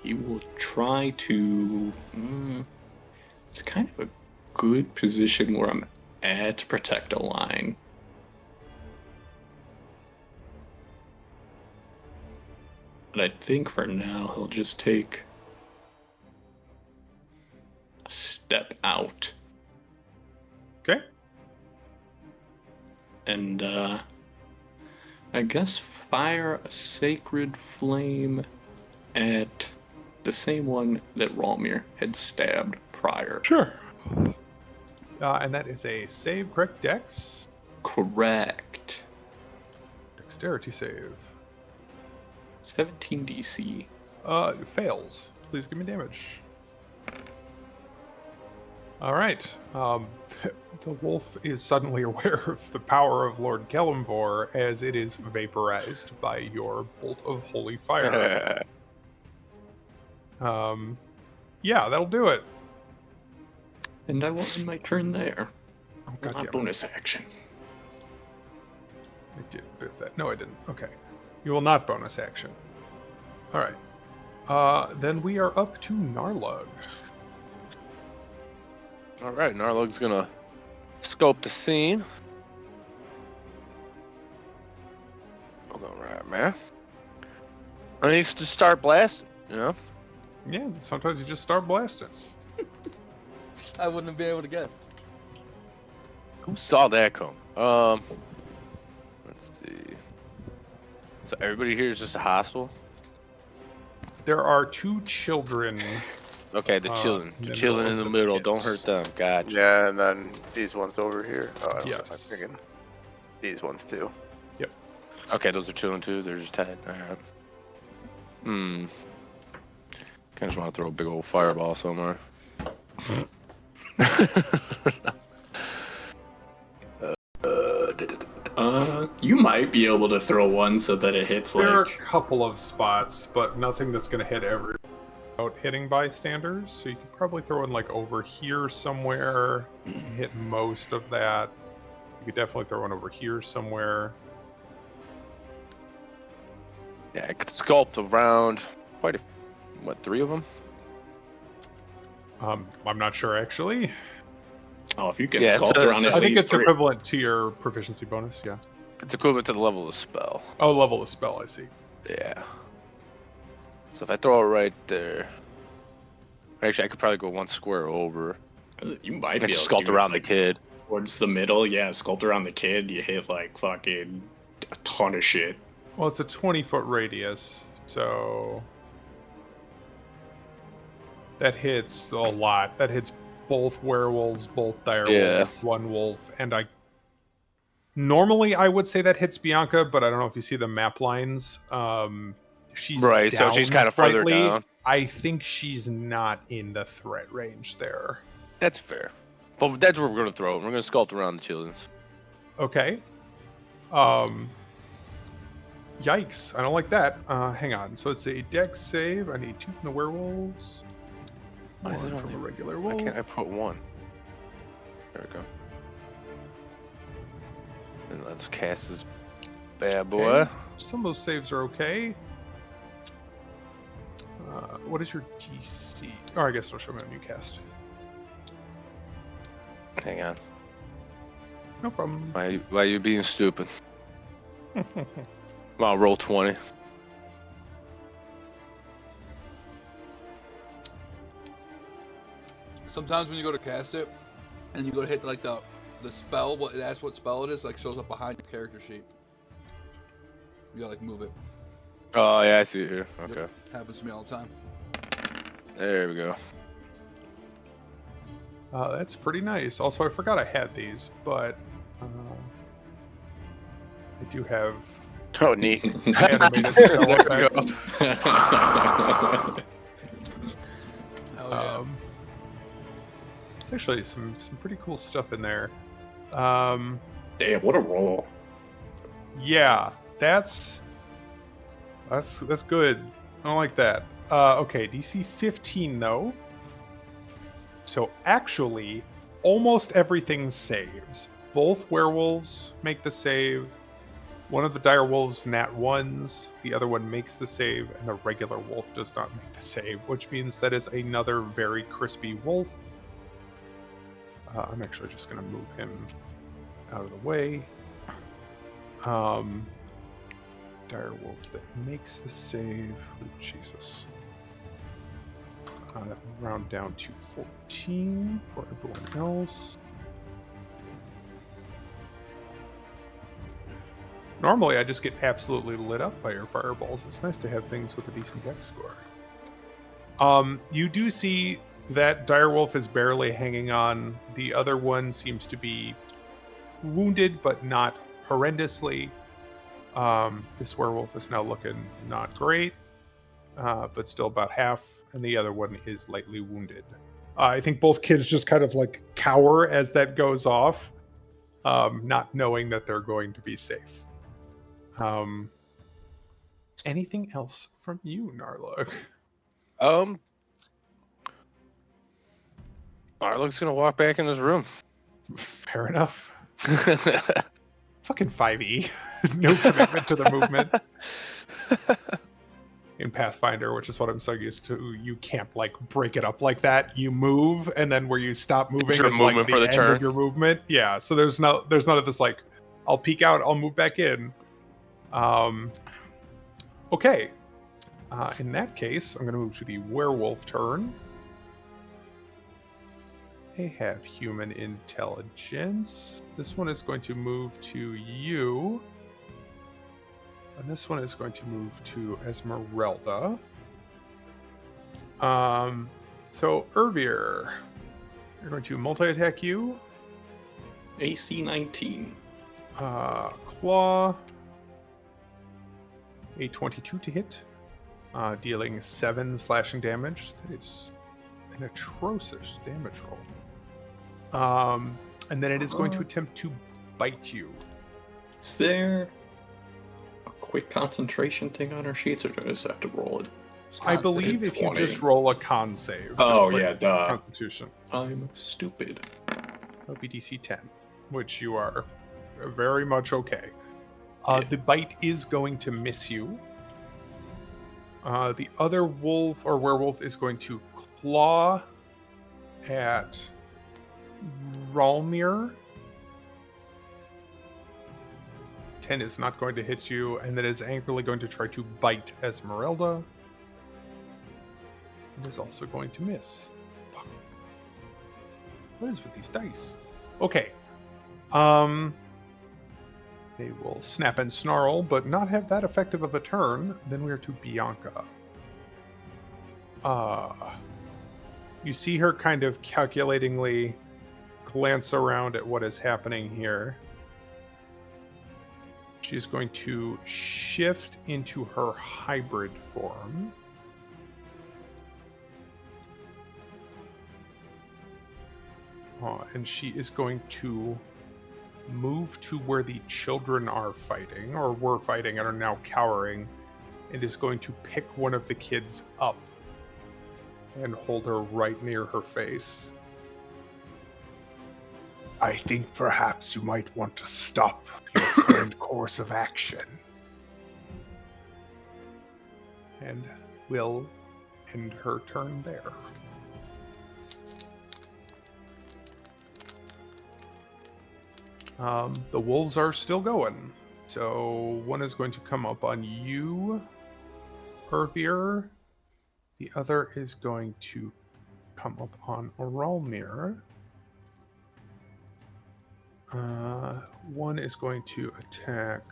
he will try to. It's kind of a good position where I'm at to protect a line. But I think for now he'll just take a step out. Okay. And I guess fire a sacred flame at the same one that Ralmir had stabbed prior. Sure. And that is a save, correct? Dex? Correct. Dexterity save. 17 DC. It fails. Please give me damage. Alright. The wolf is suddenly aware of the power of Lord Kellamvor as it is vaporized by your bolt of holy fire. Yeah, that'll do it. And I will end my turn there. Oh, Not goddamn. bonus action. I did with that. No, I didn't. Okay. You will not bonus action. Alright. Then we are up to Narlug. Alright, Narlug's gonna scope the scene. Hold on, right, man. I need to start blasting, you know? Yeah, sometimes you just start blasting. I wouldn't have been able to guess. Who saw that come? Let's see. So everybody here is just a hostile? There are 2 children. Okay, the children. and The then children we'll in the open the middle. kids. Don't hurt them. Gotcha. Yeah, and then these ones over here. Oh, I don't know what I'm Yes. thinking. These ones too. Okay, those are children too. They're just tied. Alright. Kind of just want to throw a big old fireball somewhere. You might be able to throw one so that it hits There are a like. couple of spots, but nothing that's going to hit every without hitting bystanders. So you could probably throw one like over here somewhere, hit most of that. You could definitely throw one over here somewhere. Yeah, I could sculpt around quite a, 3 of them? I'm not sure actually. Oh, if you can Yeah, sculpt so- around at I think least it's 3. equivalent to your proficiency bonus. Yeah. It's equivalent to the level of the spell. Oh, level of spell. I see. Yeah. So if I throw it right there, actually I could probably go 1 square over. You might I be could able to sculpt do it, around like, the kid. towards the middle. Yeah, sculpt around the kid. You hit like fucking a ton of shit. Well, it's a 20-foot radius, so that hits a lot. That hits both werewolves, both dire Yeah. wolves, 1 wolf, and I. Normally, I would say that hits Bianca, but I don't know if you see the map lines. She's Right, so she's down kind of further slightly. down. I think she's not in the threat range there. That's fair. But that's where we're going to throw it. We're going to sculpt around the children's. Okay. Yikes! I don't like that. Hang on. So it's a dex save. I need 2 from the werewolves. Why is 1 it from only- a regular Why wolf. can't I put 1? There we go. And let's cast this bad boy. Okay. Some of those saves are okay. What is your DC? Oh, I guess it'll show me when you cast. Hang on. No problem. Why you being stupid? Well, roll 20. Sometimes when you go to cast it, and you go to hit like the spell, what it asks what spell it is, like shows up behind your character sheet. You gotta like move it. Oh, yeah, I see it here. Okay. Yep. Happens to me all the time. There we go. That's pretty nice. Also, I forgot I had these, but I do have Oh, neat. animated spell There we go. effects. Hell yeah. It's actually some pretty cool stuff in there. Damn, what a roll. Yeah, that's That's good. I don't like that. Okay, DC 15 though. So actually, almost everything saves. Both werewolves make the save. One of the dire wolves nat ones, the other one makes the save, and the regular wolf does not make the save, which means that is another very crispy wolf. I'm actually just going to move him out of the way. Dire wolf that makes the save. Oh, Jesus. Round down to 14 for everyone else. Normally, I just get absolutely lit up by your fireballs. It's nice to have things with a decent dex score. You do see that direwolf is barely hanging on. The other one seems to be wounded, but not horrendously. This werewolf is now looking not great, but still about half, and the other one is lightly wounded. I think both kids just kind of like cower as that goes off, not knowing that they're going to be safe. Anything else from you, Narlook? Arlock's gonna walk back in his room. Fair enough. Fucking 5e. No commitment to the movement. In Pathfinder, which is what I'm so used to, you can't like break it up like that. You move, and then where you stop moving Your is like movement the for the end turn. of your movement. Yeah, so there's none of this like, I'll peek out, I'll move back in. Okay. In that case, I'm going to move to the werewolf turn. They have human intelligence. This one is going to move to you. And this one is going to move to Esmeralda. So Ervir, you're going to multi-attack you. AC 19. Claw. A 22 to hit. Dealing 7 slashing damage. That is an atrocious damage roll. And then it is going to attempt to bite you. Is there a quick concentration thing on our sheets, or do I just have to roll it? I believe if you 20. just roll a con save. Oh, just yeah, duh. Constitution. I'm stupid. That'll be DC 10, which you are very much okay. Yeah. The bite is going to miss you. The other wolf or werewolf is going to claw at Ralmir. 10 is not going to hit you, and then is angrily going to try to bite Esmeralda. It is also going to miss. Fuck. What is with these dice? Okay. They will snap and snarl, but not have that effective of a turn. Then we are to Bianca. You see her kind of calculatingly glance around at what is happening here. She's going to shift into her hybrid form. And she is going to move to where the children are fighting, or were fighting and are now cowering, and is going to pick one of the kids up and hold her right near her face. I think perhaps you might want to stop your current course of action. And we'll end her turn there. The wolves are still going. So one is going to come up on you, Ervir. The other is going to come up on Oralmir. One is going to attack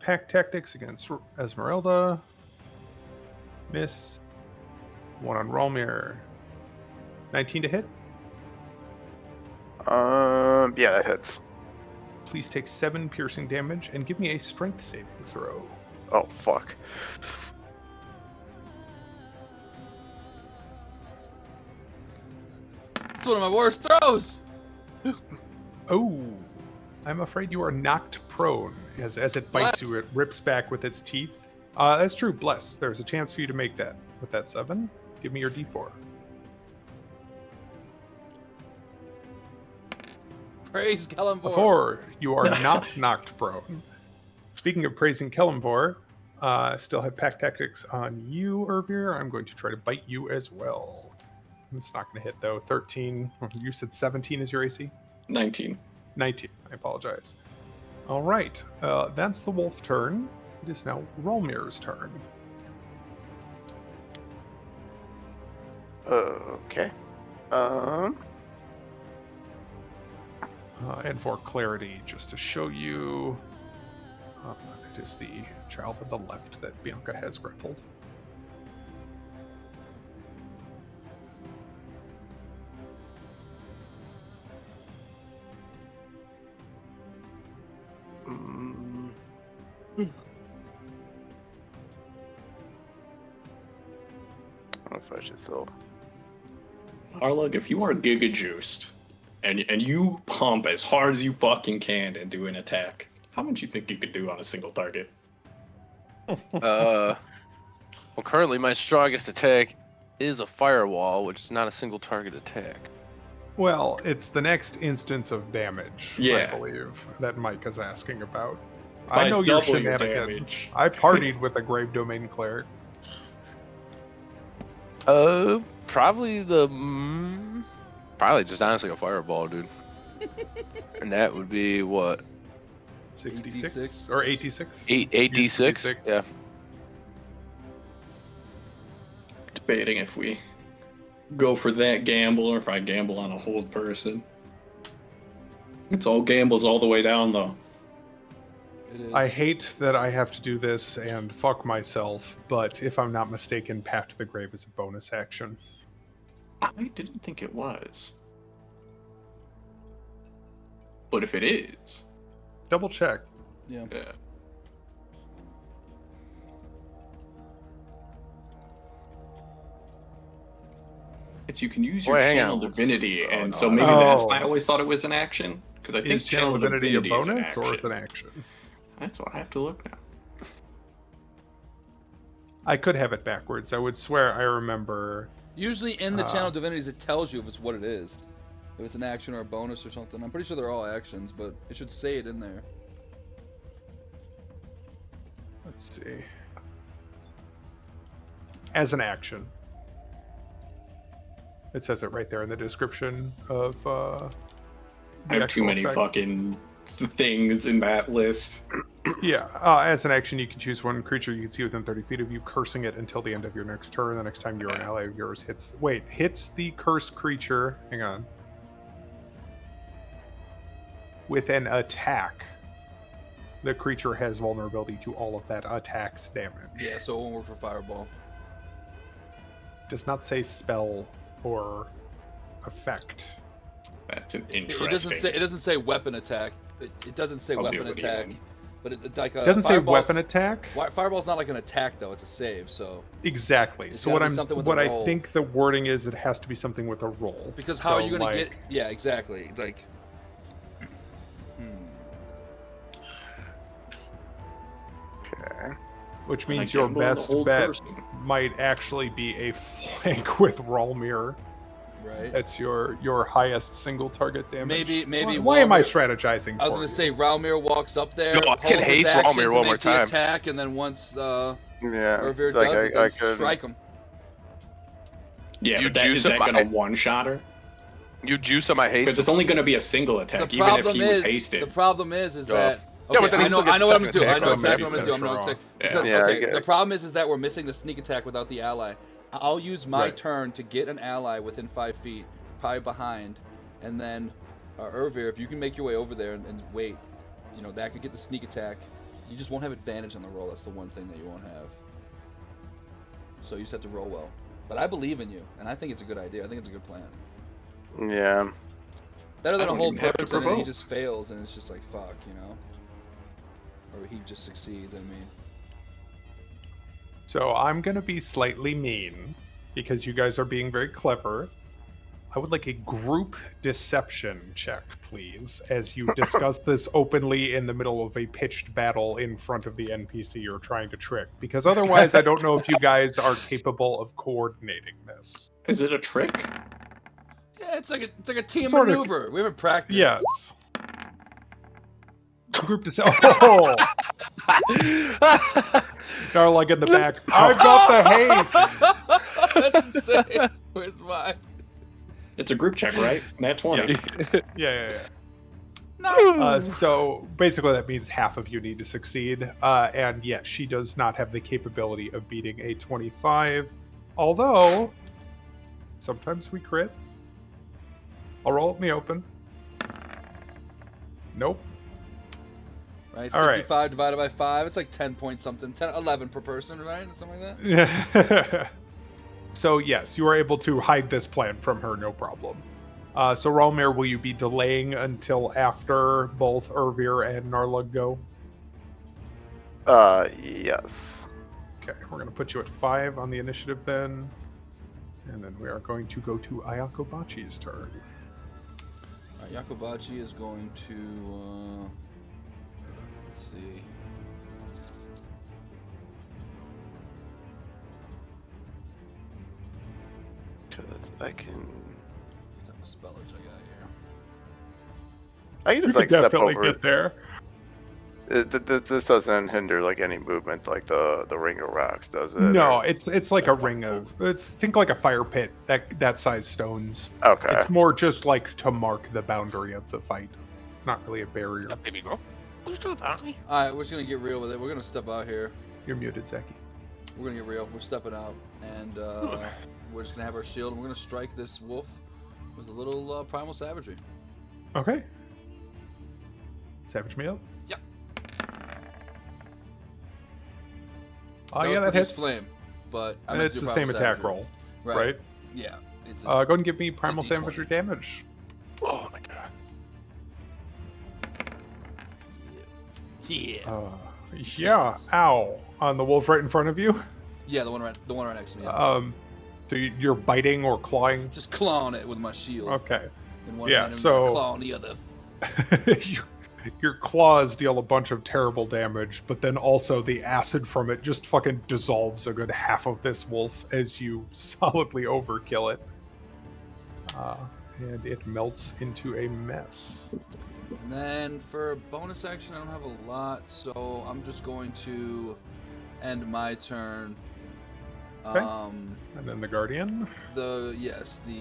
Pack Tactics against Esmeralda. Miss. One on Ralmir. 19 to hit. Yeah, that hits. Please take 7 piercing damage and give me a strength saving throw. Oh, fuck. It's one of my worst throws! Oh, I'm afraid you are knocked prone. As it bites you, it rips back with its teeth. That's true. Bless. There's a chance for you to make that with that 7. Give me your D4. Praise Kellenvor. 4. You are not knocked prone. Speaking of praising Kellenvor, still have pack tactics on you, Irvir. I'm going to try to bite you as well. It's not going to hit though. 13. You said 17 is your AC? 19. 19. I apologize. All right. That's the wolf turn. It is now Rolmir's turn. Okay. And for clarity, just to show you, it is the child on the left that Bianca has grappled. I don't know if I should still. Harlug, if you are giga juiced and you pump as hard as you fucking can and do an attack, how much you think you could do on a single target? Well, currently my strongest attack is a firewall, which is not a single target attack. Well, it's the next instance of damage, Yeah. I believe, that Mike is asking about. If I I know your double your shenanigans. damage. I partied with a Grave Domain Cleric. Probably probably just honestly a fireball, dude. And that would be what? 66? 86? Or 86? 8d6? Yeah. Debating if we go for that gamble or if I gamble on a hold person. It's all gambles all the way down, though. It is. I hate that I have to do this and fuck myself, but if I'm not mistaken, Path to the Grave is a bonus action. I didn't think it was. But if it is, Double check. Yeah. yeah. It's you can use your Wait, hang channel on. divinity, Oh, and no, so I maybe don't- that's Oh. why I always thought it was an action. Because I think Is Channel Divinity a is an bonus or is it action. an action? That's why I have to look now. I could have it backwards. I would swear I remember. Usually in the channel divinities, it tells you if it's what it is. If it's an action or a bonus or something. I'm pretty sure they're all actions, but it should say it in there. Let's see. As an action. It says it right there in the description of. I the have too actual many effect. fucking things in that list. Yeah, as an action, you can choose one creature you can see within 30 feet of you, cursing it until the end of your next turn. The next time you're an ally of yours hits the cursed creature. Hang on. With an attack, the creature has vulnerability to all of that attack's damage. Yeah, so it won't work for Fireball. Does not say spell or effect. That's an It interesting. doesn't say weapon attack. It doesn't say I'll do weapon it attack. again. But it's like a It doesn't say Fireball's- weapon attack. Fireball's not like an attack though; it's a save. So Exactly. It's So gotta what be something with a I roll. think the wording is, it has to be something with a roll. because how are So, you gonna like, get? Yeah, exactly. Like, Okay. Which And I means your gamble on the best whole bet person. might actually be a flank with Rolmir. right? That's your highest single target damage. Maybe. Why am I Walmir- strategizing? I was for gonna you? say Ralmir walks up there, No, I can holds his hate action Ralmir to one make more the time. attack, and then once Yeah. Irvir like does it, I then could. strike him. Yeah, You but is juice that him, going to one-shotter? You juice on my haste. Because it's only going to be a single attack, The even if problem he was is, hasted. the problem is Oh. that. Yeah, Okay, but then he I still know, gets I know what I'm second gonna do. I attack, know so exactly maybe what I'm gonna do. I'm gonna finish her take off. because Yeah, I okay, get the it. problem is that we're missing the sneak attack without the ally. I'll use my Right. turn to get an ally within 5 feet, probably behind, and then Irvir, if you can make your way over there and wait, that could get the sneak attack. You just won't have advantage on the roll. That's the one thing that you won't have. So you just have to roll well. But I believe in you, and I think it's a good idea. I think it's a good plan. Yeah. Better I than a don't whole even have to person and he provoke. just fails and it's just like fuck, or he just succeeds. I mean, So I'm gonna be slightly mean because you guys are being very clever. I would like a group deception check, please, as you discuss this openly in the middle of a pitched battle in front of the NPC you're trying to trick. Because otherwise, I don't know if you guys are capable of coordinating this. Is it a trick? Yeah, it's like a team Sort of. maneuver. We haven't practiced. Yes. Group deception. Oh! Darlug in the back. I've got the haste! That's insane. Where's mine? It's a group check, right? Nat 20. Yeah. No. So basically that means half of you need to succeed. And yes, she does not have the capability of beating a 25. Although, sometimes we crit. I'll roll it in the open. Nope. Right, All 55 divided by 5, it's like 10 point something. 10, 11 per person, right? Or something like that? Yeah. So yes, you are able to hide this plan from her, no problem. So Ralmir, will you be delaying until after both Ervir and Narlug go? Yes. Okay, we're going to put you at 5 on the initiative then. And then we are going to go to Ayakobachi's turn. Yakobachi is going to, let's see. Because I can... What type of spellage I got here? I can just You like can step definitely over. get there. This doesn't hinder like any movement, like the ring of rocks, does it? No, it's like a ring of... think like a fire pit, that size stones. Okay. It's more just like to mark the boundary of the fight. Not really a barrier. Baby girl. What's doing that? Alright, we're just going to get real with it. We're going to step out here. You're muted, Zaki. We're going to get real. We're stepping out. And we're just going to have our shield. And we're going to strike this wolf with a little primal savagery. Okay. Savage me up. Yep. Oh, yeah, that hits. Flame, but And it's the same attack roll, right? Yeah. It's Go ahead and give me primal D20. savagery damage. Oh my god. yeah. Yeah, ow. On the wolf right in front of you? Yeah, the one right next to me. Yeah. So you're biting or clawing? Just clawing it with my shield. Okay. In one Yeah, hand and so- clawing the other. Your claws deal a bunch of terrible damage, but then also the acid from it just fucking dissolves a good half of this wolf as you solidly overkill it. And it melts into a mess. And then for bonus action, I don't have a lot, so I'm just going to end my turn. Okay. And then the Guardian. The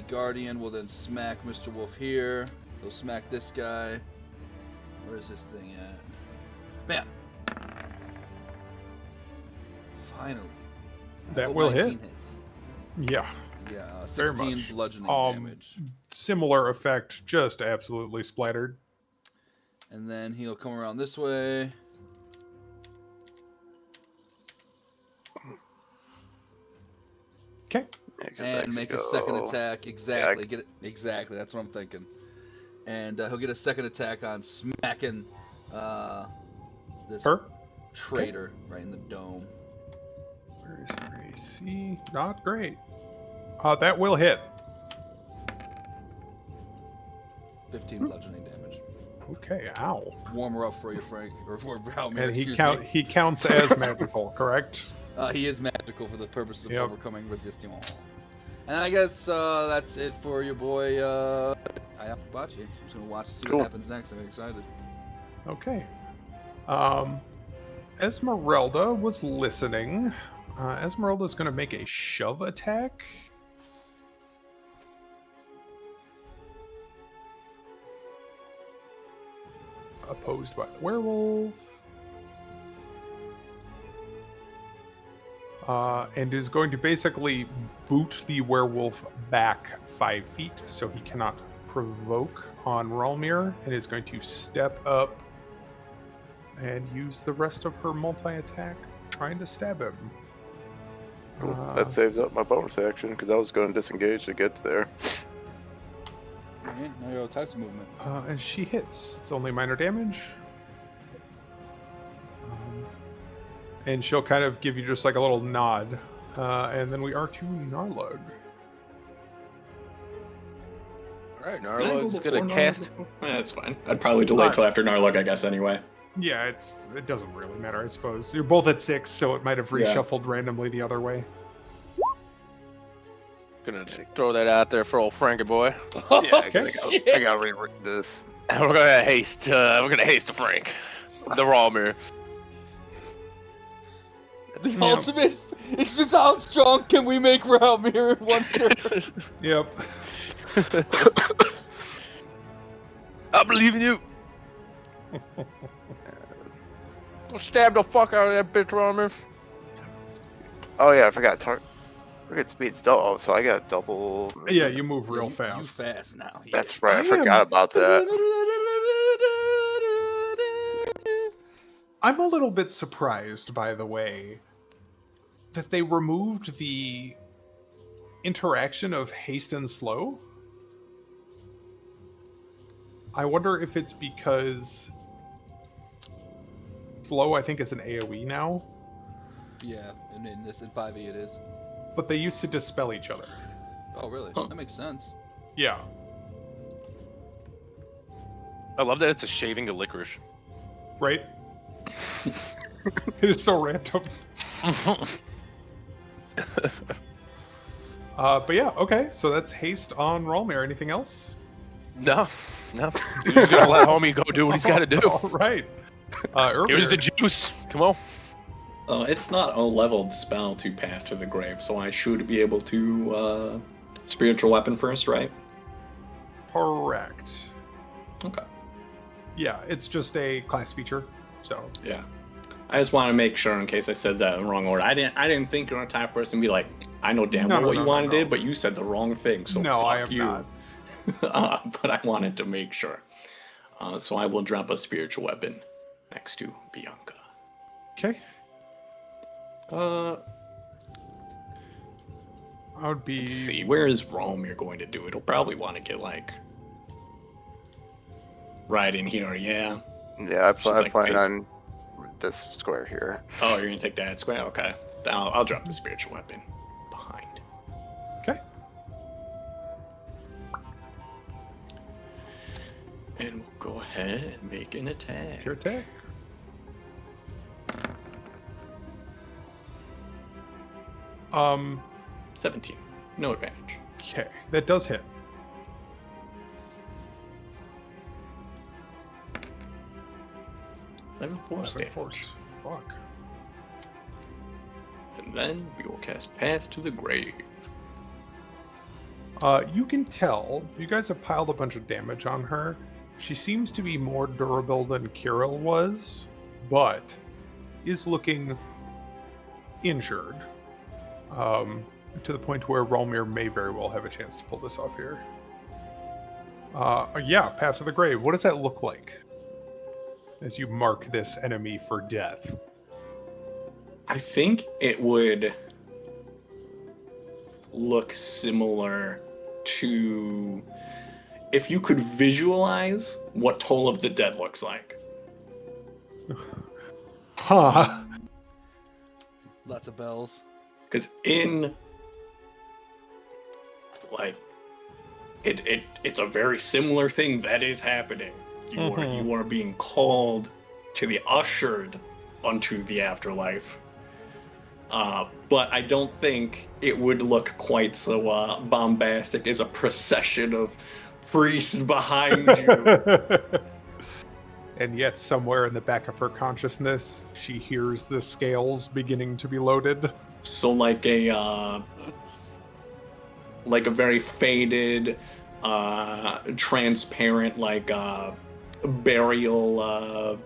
Guardian will then smack Mr. Wolf here. He'll smack this guy. Where's this thing at? Bam! Finally. That will hit. 19 hits. Yeah. Yeah, Very 16 much. bludgeoning damage. Similar effect, just absolutely splattered. And then he'll come around this way. Okay. And make a second attack. Exactly. Get it. Exactly. That's what I'm thinking. And he'll get a second attack on smacking this Her? traitor right in the dome. Where is her AC? Not great. That will hit. 15 bludgeoning damage. Okay, ow. Warm her up for you, Frank. Or for Valmir, And excuse me. he counts as magical, correct? He is magical for the purpose of Yep. overcoming resistance. And I guess that's it for your boy Ayabachi. I'm just gonna watch, see Cool. what happens next. I'm excited. Okay. Esmeralda was listening. Esmeralda's going to make a shove attack. Opposed by the werewolf. And is going to basically boot the werewolf back 5 feet so he cannot provoke on Ralmir, and is going to step up and use the rest of her multi-attack trying to stab him. Cool. That saves up my bonus action because I was going to disengage to get there. Alright, now your types of movement. And she hits. It's only minor damage. And she'll kind of give you just like a little nod. And then we are to Narlug. Alright, Can I go Narlo's before gonna Narlock cast. before? That's fine. I'd probably delay till after Narlock, I guess, anyway. Yeah, it doesn't really matter, I suppose. You're both at 6, so it might have Yeah. reshuffled randomly the other way. Gonna just throw that out there for old Frankie boy. Yeah, Okay. I gotta read this. We're gonna haste. We're gonna haste the Frank, the Rallmere. The Yeah. ultimate. It's just how strong can we make Ralmir in one turn? Yep. I believe in you. Go stab the fuck out of that bitch, Rallmere. Oh yeah, I forgot. Target speed's double, so I got double. Yeah, you move real You fast. fast now. Yeah. That's right. I I forgot am- about that. I'm a little bit surprised, by the way, that they removed the interaction of haste and slow. I wonder if it's because slow, I think, is an AoE now, Yeah, and in 5e it is. but they used to dispel each other. Oh, really? Huh. That makes sense. Yeah. I love that it's a shaving of licorice. Right? It is so random. But yeah, okay, so that's haste on Rallmere. Anything else? No. You're just gonna let homie go do what he's gotta do. All right. Here's the juice. Come on. It's not a leveled spell to Path to the Grave, so I should be able to spiritual weapon first, right? Correct. Okay. Yeah, it's just a class feature, so. Yeah. I just want to make sure in case I said that in the wrong order. I didn't think you're a type of person to be like, I know damn well what you wanted to do, but you said the wrong thing, so No, fuck I have you. not. But I wanted to make sure. So I will drop a spiritual weapon next to Bianca. Okay. Uh, I would be. let's see. Where is Rome you're going to do it? He'll probably want to get, like, right in here, yeah. Yeah, She's like plan face- on this square here. Oh, you're going to take that square? Okay. Then I'll drop the spiritual weapon behind. Okay. And we'll go ahead and make an attack. Your attack. Um. 17. No advantage. Okay, that does hit. 11 force damage. Force. Fuck. And then we will cast Path to the Grave. You can tell, you guys have piled a bunch of damage on her. She seems to be more durable than Kirill was, but is looking injured. To the point where Rallmere may very well have a chance to pull this off here. Yeah, Path to the Grave. What does that look like as you mark this enemy for death? I think it would look similar to if you could visualize what Toll of the Dead looks like. Huh. Lots of bells. Because in like it's a very similar thing that is happening. You are being called to the ushered unto the afterlife. But I don't think it would look quite so bombastic as a procession of priests behind you. And yet, somewhere in the back of her consciousness, she hears the scales beginning to be loaded. So like a very faded, transparent, like burial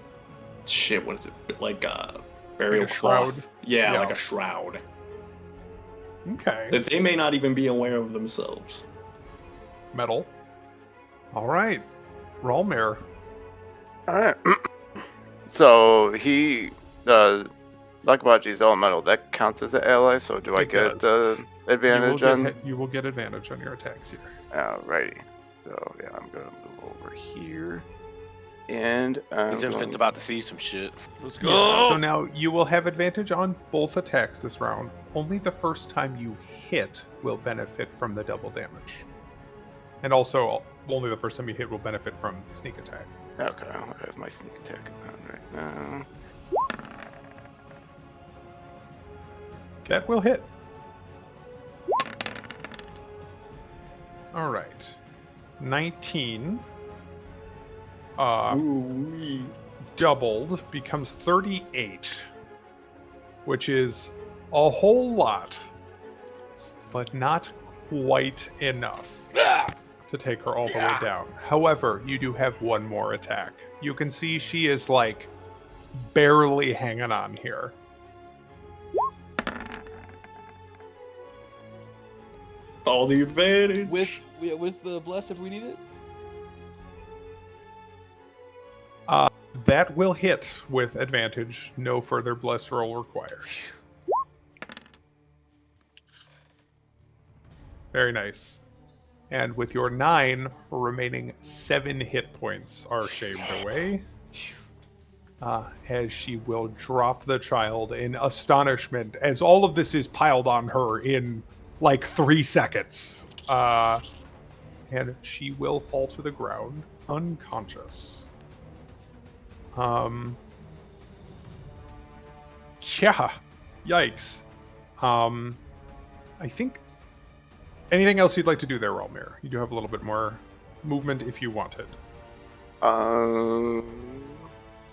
shit. What is it? Like burial Like a cloth. shroud? Yeah, Yeah. like a shroud Okay. that they may not even be aware of themselves. Metal. All right. Rallmere. Alright. So he Lakabaji's elemental, that counts as an ally, so do I It get does. advantage on You will get advantage on your attacks here. Alrighty. So yeah, I'm gonna move over here. And I'm These infants going- about to see some shit. Let's go. Yeah, so now you will have advantage on both attacks this round. Only the first time you hit will benefit from the double damage. And also, only the first time you hit will benefit from sneak attack. Okay, I have my sneak attack on right now. That will hit. All right. 19. Ooh-wee. Doubled becomes 38, which is a whole lot, but not quite enough to take her all the way down. However, you do have one more attack. You can see she is like barely hanging on here. All the advantage. With the bless if we need it. That will hit with advantage. No further bless roll required. Very nice. And with your 9, remaining 7 hit points are shaved away. As she will drop the child in astonishment, as all of this is piled on her in like 3 seconds. And she will fall to the ground, unconscious. Yeah, yikes. I think anything else you'd like to do there, Relmir? You do have a little bit more movement if you wanted. So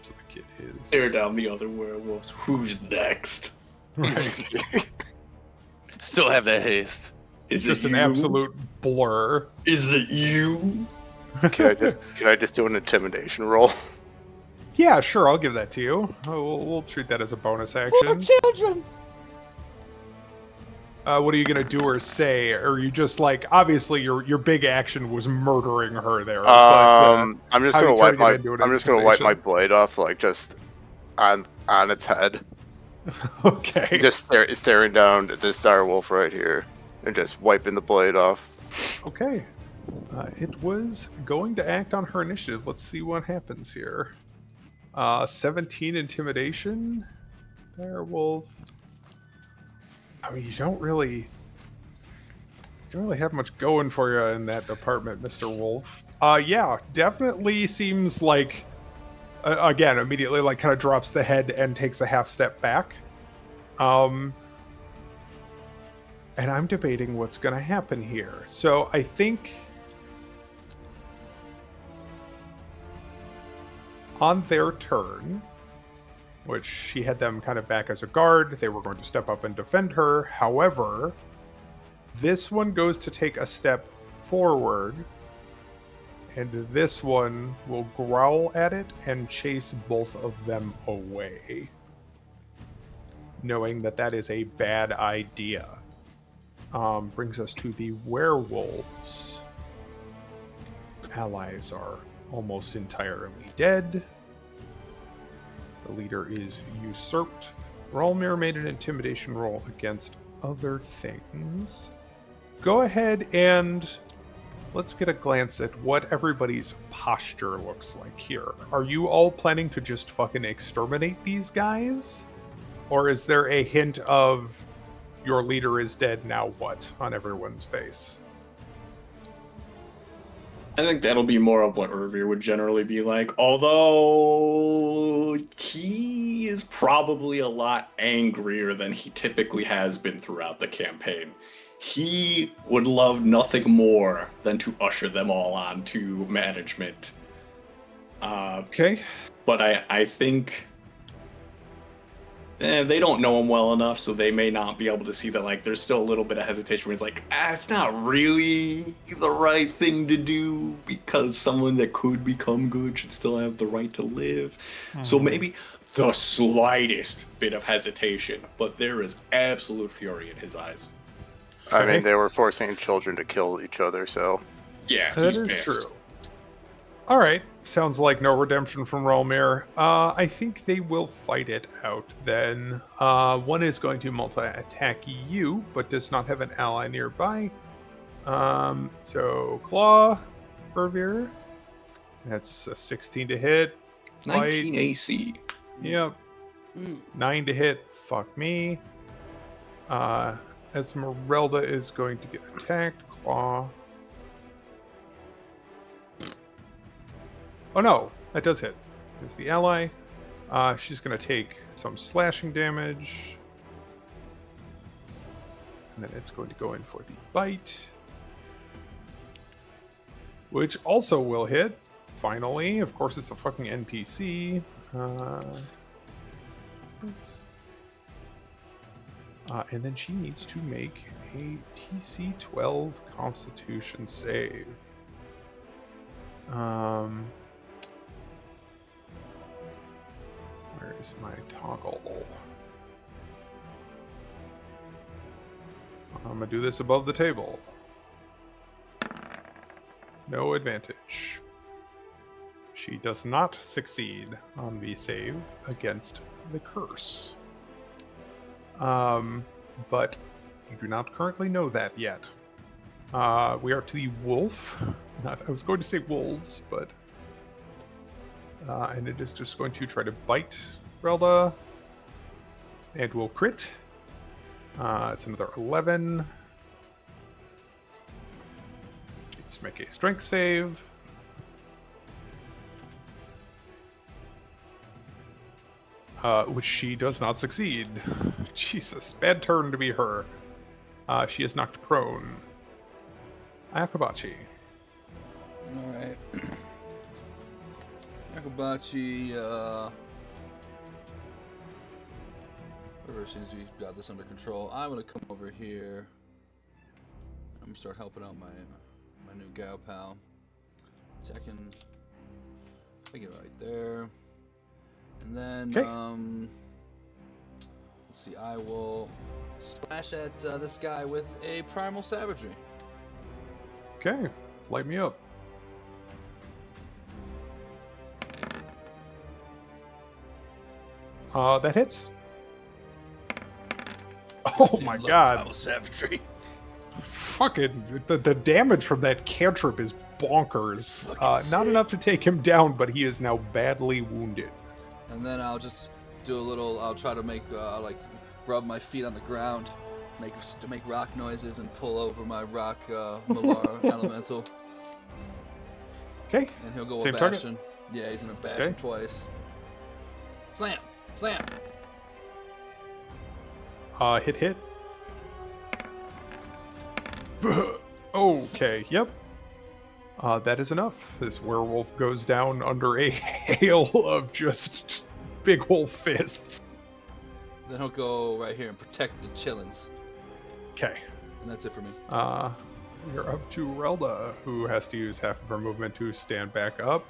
the kid is Tear down the other werewolves. Who's next? right. Still have that haste. Is Just it an you? absolute blur. Is it you? Can I just do an intimidation roll? Yeah, sure, I'll give that to you. We'll treat that as a bonus action. Children. What are you gonna do or say? Or are you just like, obviously your big action was murdering her there. I'm just how gonna you wipe turning it my into an I'm just gonna wipe my intimidation? blade off, like just on its head, Okay. just staring down at this dire wolf right here, and just wiping the blade off. Okay. It was going to act on her initiative. Let's see what happens here. 17 intimidation. Direwolf. I mean, you don't really have much going for you in that department, Mr. Wolf. Yeah, definitely seems like, again, immediately like kind of drops the head and takes a half step back. And I'm debating what's going to happen here. So I think on their turn, which she had them kind of back as a guard, they were going to step up and defend her. However, this one goes to take a step forward, and this one will growl at it and chase both of them away, knowing that that is a bad idea. Brings us to the werewolves. Allies are almost entirely dead. The leader is usurped. Rolmir made an intimidation roll against other things. Go ahead and let's get a glance at what everybody's posture looks like here. Are you all planning to just fucking exterminate these guys? Or is there a hint of your leader is dead, now what, on everyone's face? I think that'll be more of what Urvir would generally be like, although he is probably a lot angrier than he typically has been throughout the campaign. He would love nothing more than to usher them all on to management. Okay. But I think they don't know him well enough, so they may not be able to see that, like, there's still a little bit of hesitation where it's like, it's not really the right thing to do, because someone that could become good should still have the right to live. So maybe the slightest bit of hesitation, but there is absolute fury in his eyes. I mean, they were forcing children to kill each other, so Yeah, That he's is pissed. true. All right. Sounds like no redemption from Relmir. I think they will fight it out then. One is going to multi-attack you, but does not have an ally nearby. So Claw, Urvir. That's a 16 to hit. 19 AC. Yep. 9 to hit. Fuck me. Esmeralda is going to get attacked. Claw. Oh no, that does hit. It's the ally. She's going to take some slashing damage. And then it's going to go in for the bite. Which also will hit. Finally. Of course, it's a fucking NPC. And then she needs to make a TC-12 Constitution save. Where is my toggle? I'm gonna do this above the table. No advantage. She does not succeed on the save against the curse. But you do not currently know that yet. We are to the wolf. I was going to say wolves, but... and it is just going to try to bite Relda. And will crit. It's another 11. Let's make a strength save. Which she does not succeed. Jesus, bad turn to be her. She is knocked prone. Akabachi. Alright. Akabachi, whoever seems to be got this under control. I'm gonna come over here. I'm gonna start helping out my new gal pal. Second, I get right there. And then, let's see, I will slash at this guy with a primal savagery. Okay, light me up. That hits. Oh my god. Primal savagery. Fucking, the damage from that cantrip is bonkers. Not enough to take him down, but he is now badly wounded. And then I'll just do a little. I'll try to make like rub my feet on the ground, make rock noises, and pull over my rock Malar elemental. Okay. And he'll go Same a target? bastion. Yeah, he's gonna bash him twice. Slam, slam. Hit. Okay. Yep. That is enough. This werewolf goes down under a hail of just big ol' fists. Then he'll go right here and protect the chillins. Okay. And that's it for me. You're up to Relda, who has to use half of her movement to stand back up.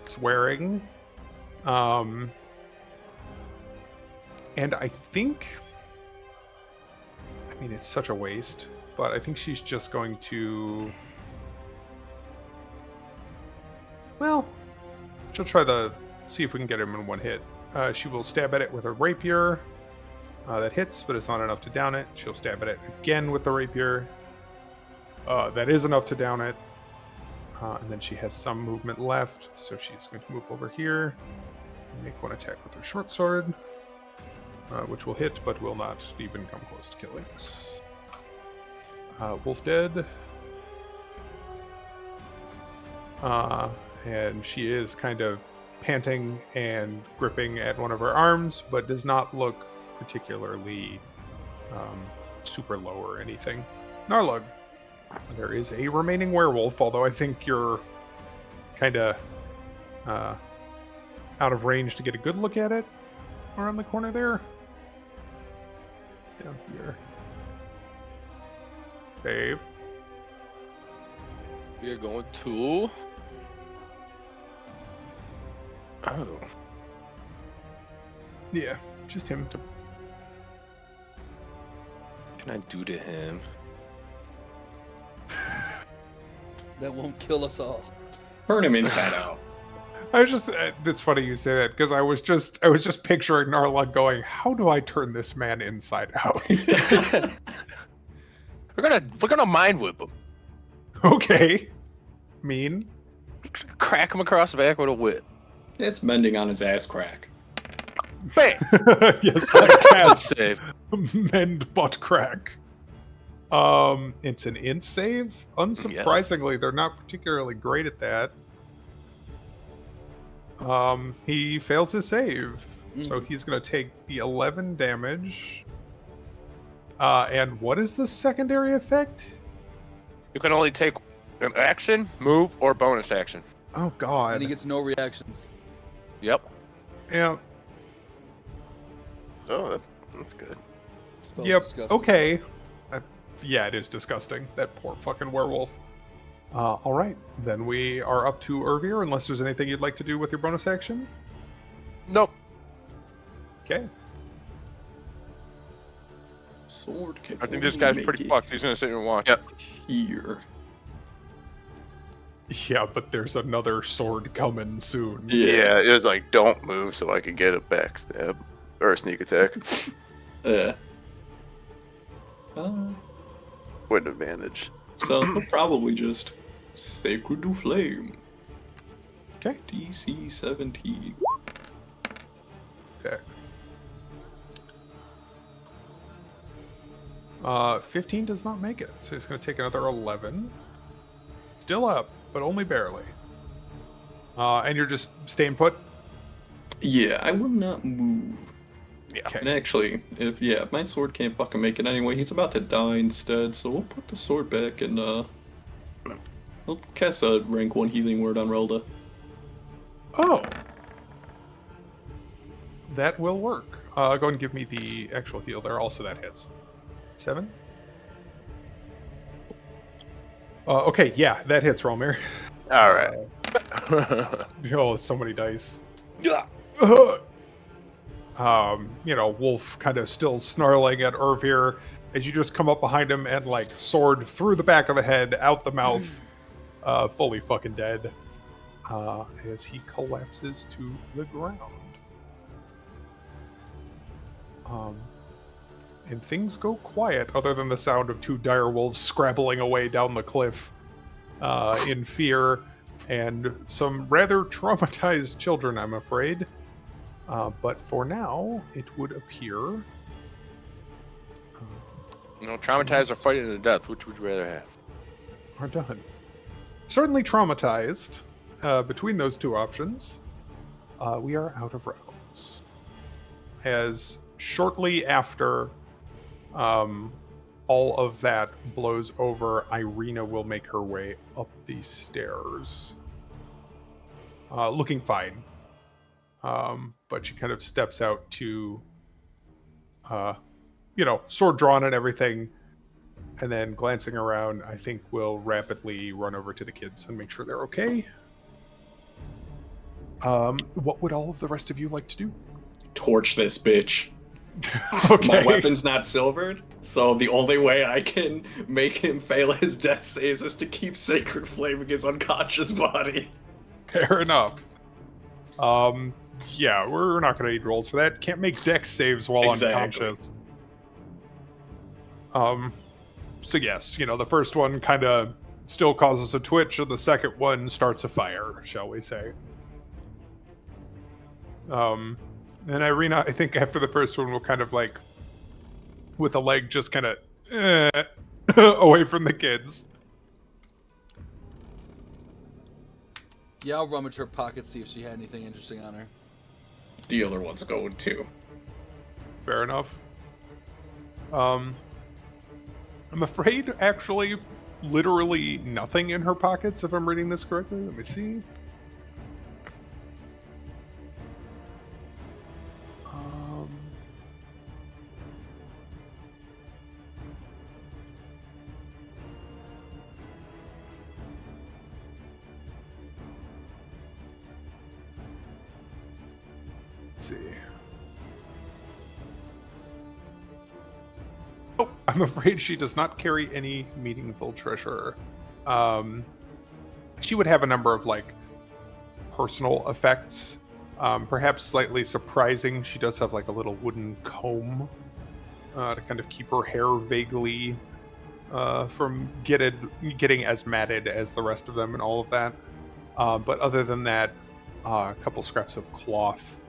Swearing. And I think... I mean, it's such a waste, but I think she's just going to... Well, she'll try to see if we can get him in one hit. She will stab at it with a rapier. That hits, but it's not enough to down it. She'll stab at it again with the rapier. That is enough to down it. And then she has some movement left, so she's going to move over here and make one attack with her short sword, which will hit, but will not even come close to killing us. Wolf dead. And she is kind of panting and gripping at one of her arms, but does not look particularly super low or anything. Narlug. There is a remaining werewolf, although I think you're kind of out of range to get a good look at it around the corner there. Down here. Dave. We are going to... Oh. Yeah, just him. What can I do to him? That won't kill us all. Turn him inside out. I was just, it's funny you say that, because I was just picturing Narlug going, how do I turn this man inside out? We're gonna mind whip him. Okay. Mean. Crack him across the back with a whip. It's mending on his ass crack. Bam! Yes, I can Save. mend butt crack. It's an int save. Unsurprisingly, they're not particularly great at that. He fails his save, so Mhm. he's gonna take the 11 damage. And what is the secondary effect? You can only take an action, move, or bonus action. Oh And God. he gets no reactions. Yep. Yeah. Oh, that's good. Spell's Yep. disgusting. Okay. Yeah, it is disgusting. That poor fucking werewolf. All right, then we are up to Ervir. Unless there's anything you'd like to do with your bonus action. Nope. Okay. Sword can I think this only guy's make pretty it fucked. He's gonna sit here and watch. Yep. here. Yeah, but there's another sword coming soon. Yeah, it was like, don't move so I could get a backstab or a sneak attack Uh, with advantage. so he'll probably just Sacred to Flame. Okay. DC 17. Okay. 15 does not make it, so he's going to take another 11. Still up, but only barely. And you're just staying put? Yeah, I will not move. Yeah. And Okay. actually, if my sword can't fucking make it anyway, he's about to die instead, so we'll put the sword back and we'll cast a rank 1 healing word on Relda. Oh. That will work. Go ahead and give me the actual heal there. Also, that hits. 7? Okay, yeah, that hits, Romir. All right. Oh, so many dice. Yeah. Wolf kind of still snarling at Ervir as you just come up behind him and, like, sword through the back of the head, out the mouth, fully fucking dead, as he collapses to the ground. And things go quiet, other than the sound of 2 dire wolves scrabbling away down the cliff in fear, and some rather traumatized children, I'm afraid. But for now, it would appear... Traumatized or fighting to death. Which would you rather have? are done. Certainly traumatized. Between those 2 options, we are out of rounds. As shortly after all of that blows over, Irina will make her way up the stairs. Looking fine. But she kind of steps out to, sword drawn and everything, and then glancing around, I think we'll rapidly run over to the kids and make sure they're okay. What would all of the rest of you like to do? Torch this bitch. Okay. My weapon's not silvered, so the only way I can make him fail his death saves is to keep Sacred Flaming his unconscious body. Fair enough. Yeah, we're not going to need rolls for that. Can't make dex saves while Exactly. unconscious. So yes, the first one kind of still causes a twitch, and the second one starts a fire, shall we say. And Irina, I think after the first one, will kind of like, with a leg just kind of away from the kids. Yeah, I'll rummage her pocket, see if she had anything interesting on her. The other one's going too. Fair enough. I'm afraid, actually, literally nothing in her pockets, if I'm reading this correctly. Let me see. Let's see. Oh, I'm afraid she does not carry any meaningful treasure. She would have a number of, like, personal effects. Perhaps slightly surprising, she does have, like, a little wooden comb to kind of keep her hair vaguely from getting as matted as the rest of them and all of that. But other than that, a couple scraps of cloth.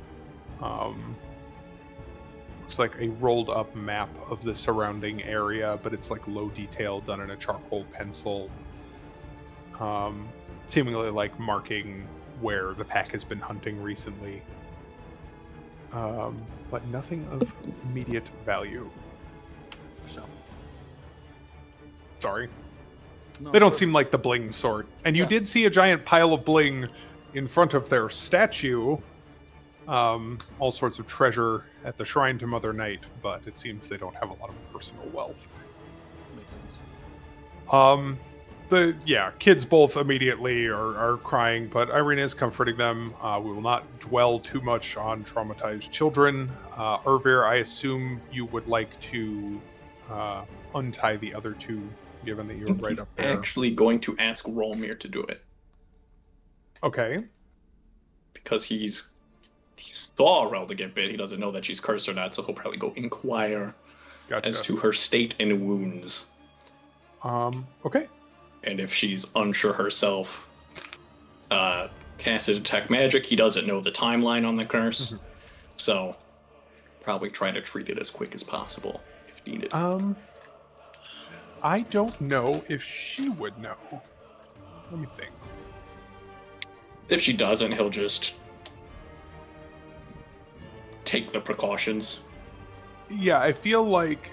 Looks like a rolled up map of the surrounding area, but it's like low detail, done in a charcoal pencil. Seemingly like marking where the pack has been hunting recently. But nothing of immediate value. So. Sorry. No, They don't perfect. seem like the bling sort. And you Yeah. did see a giant pile of bling in front of their statue. All sorts of treasure at the shrine to Mother Night, but it seems they don't have a lot of personal wealth. Makes sense. The kids both immediately are crying, but Irene is comforting them. We will not dwell too much on traumatized children. Ervir, I assume you would like to untie the other two, given that I you're think right he's up there. actually going to ask Rolmir to do it Okay. because he saw Relda get bit. He doesn't know that she's cursed or not, so he'll probably go inquire Gotcha. as to her state and wounds. Okay. And if she's unsure herself, cast a detect magic. He doesn't know the timeline on the curse, so probably try to treat it as quick as possible if needed. I don't know if she would know. Let me think. If she doesn't, he'll just take the precautions. Yeah, I feel like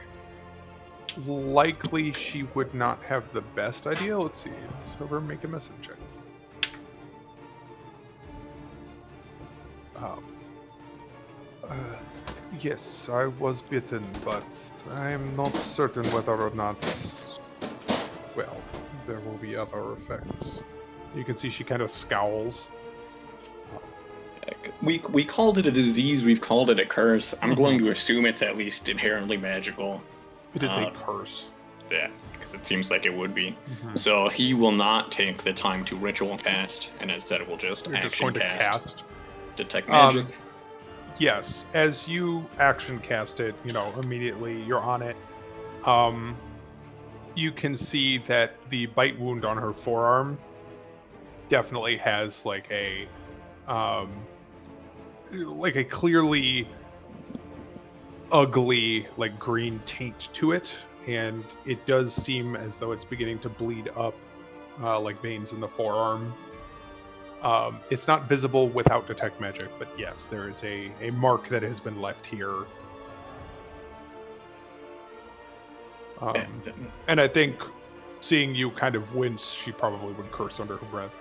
likely she would not have the best idea. Let's see. Let's have her make a message check. Yes, I was bitten, but I'm not certain whether or not, well, there will be other effects. You can see she kind of scowls. We called it a disease. We've called it a curse. I'm going to assume it's at least inherently magical. It is a curse. Yeah, because it seems like it would be. So he will not take the time to ritual cast, and instead will just You're action just going to cast. detect magic. Yes, as you action cast it, immediately you're on it. You can see that the bite wound on her forearm definitely has like a clearly ugly like green taint to it, and it does seem as though it's beginning to bleed up like veins in the forearm. It's not visible without detect magic, but yes, there is a mark that has been left here. And I think seeing you kind of wince, she probably would curse under her breath.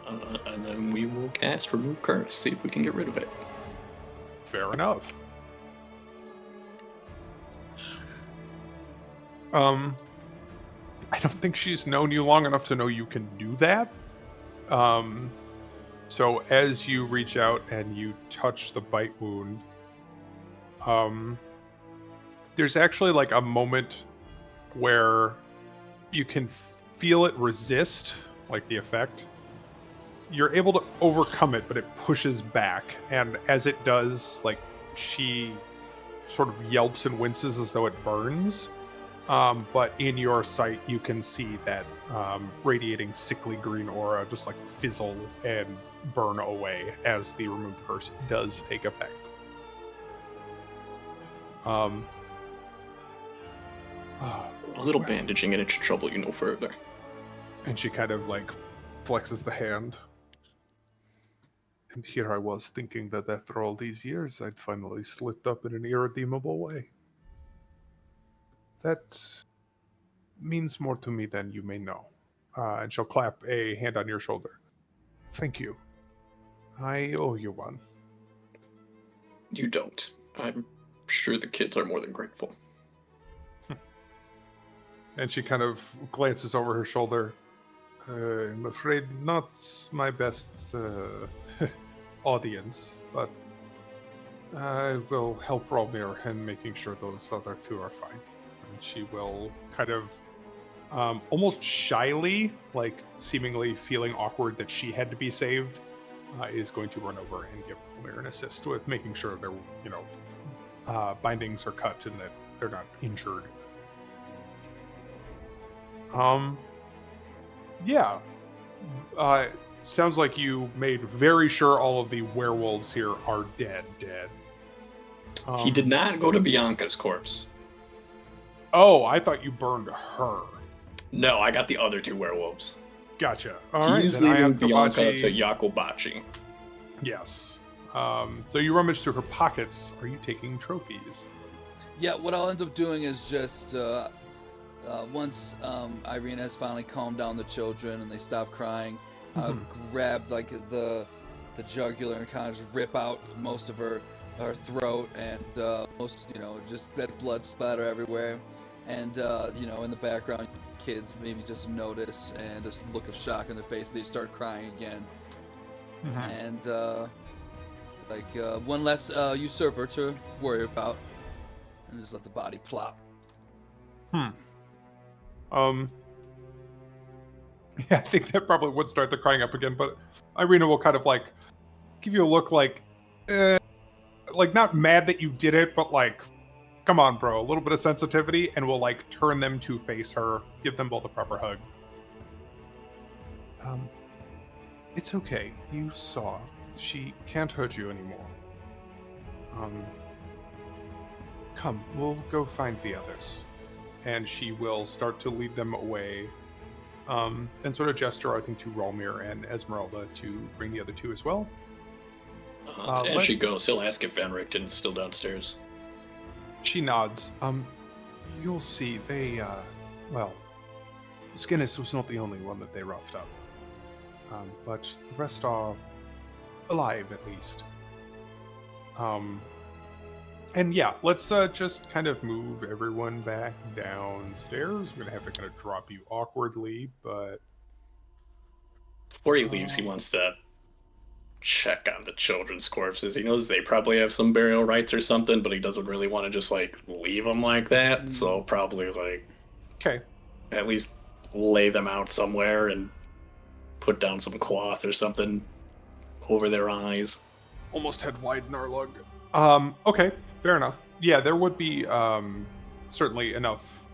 And then we will cast Remove Curse, see if we can get rid of it. Fair enough. I don't think she's known you long enough to know you can do that. So as you reach out and you touch the bite wound, there's actually like a moment where you can feel it resist, like the effect. You're able to overcome it, but it pushes back, and as it does, like she sort of yelps and winces as though it burns. But in your sight, you can see that radiating sickly green aura just like fizzle and burn away as the Remove Curse does take effect. A little bandaging and it should trouble you no further. And she kind of like flexes the hand. And here I was thinking that after all these years, I'd finally slipped up in an irredeemable way. That means more to me than you may know. And she'll clap a hand on your shoulder. Thank you. I owe you one. You don't. I'm sure the kids are more than grateful. And she kind of glances over her shoulder. I'm afraid not my best audience, but I will help Rolmir in making sure those other two are fine. And she will kind of almost shyly, like seemingly feeling awkward that she had to be saved, is going to run over and give Rolmir an assist with making sure their, bindings are cut and that they're not injured. Yeah. Sounds like you made very sure all of the werewolves here are dead. He did not go to Bianca's corpse. Oh, I thought you burned her. No, I got the other two werewolves. Gotcha. All right, He's then leaving Bianca Ayakobachi... to Yakobachi. Yes. So you rummage through her pockets. Are you taking trophies? Yeah, what I'll end up doing is just once Irina has finally calmed down the children and they stop crying, I'll grab like the jugular and kind of just rip out most of her throat and most, just let blood splatter everywhere. And in the background, kids maybe just notice and just look of shock on their face. They start crying again, and one less usurper to worry about, and just let the body plop. Yeah, I think that probably would start the crying up again, but Irina will kind of like give you a look like not mad that you did it, but like, come on, bro, a little bit of sensitivity, and will like turn them to face her, give them both a proper hug. It's okay. You saw. She can't hurt you anymore. Come, we'll go find the others. And she will start to lead them away. And sort of gesture, I think, to Rolmir and Esmeralda to bring the other two as well. As she goes, he'll ask if Van Richten's still downstairs. She nods. You'll see, they, Skinnis was not the only one that they roughed up. But the rest are alive, at least. And yeah, let's just kind of move everyone back downstairs. We're gonna have to kind of drop you awkwardly, but... Before he leaves, he wants to check on the children's corpses. He knows they probably have some burial rites or something, but he doesn't really want to just, leave them like that. So probably, Okay. at least lay them out somewhere and put down some cloth or something over their eyes. Almost had wide Narlug. Okay, fair enough. Yeah, there would be certainly enough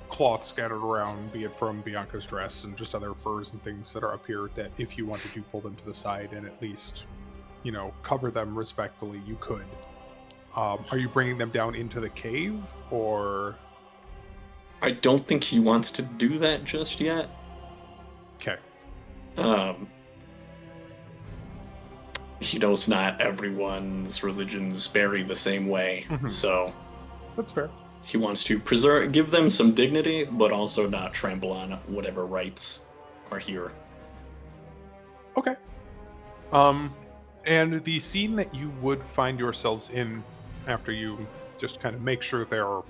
cloth scattered around, be it from Bianca's dress and just other furs and things that are up here, that if you wanted to pull them to the side and at least, cover them respectfully, you could. Are you bringing them down into the cave, or...? I don't think he wants to do that just yet. Okay. He knows not everyone's religions bury the same way, so that's fair. He wants to give them some dignity, but also not trample on whatever rights are here. Okay. And the scene that you would find yourselves in after you just kind of make sure they're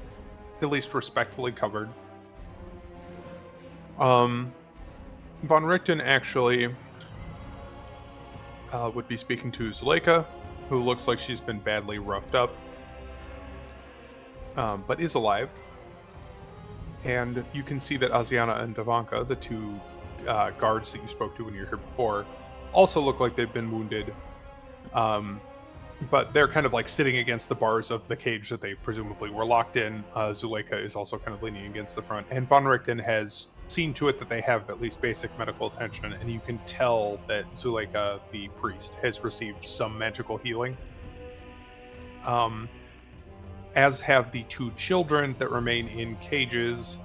at least respectfully covered. Von Richten actually would be speaking to Zuleika, who looks like she's been badly roughed up, but is alive. And you can see that Asiana and Davanka, the two guards that you spoke to when you were here before, also look like they've been wounded. But they're kind of like sitting against the bars of the cage that they presumably were locked in. Zuleika is also kind of leaning against the front. And Von Richten has seen to it that they have at least basic medical attention, and you can tell that Zuleika, the priest, has received some magical healing. As have the two children that remain in cages,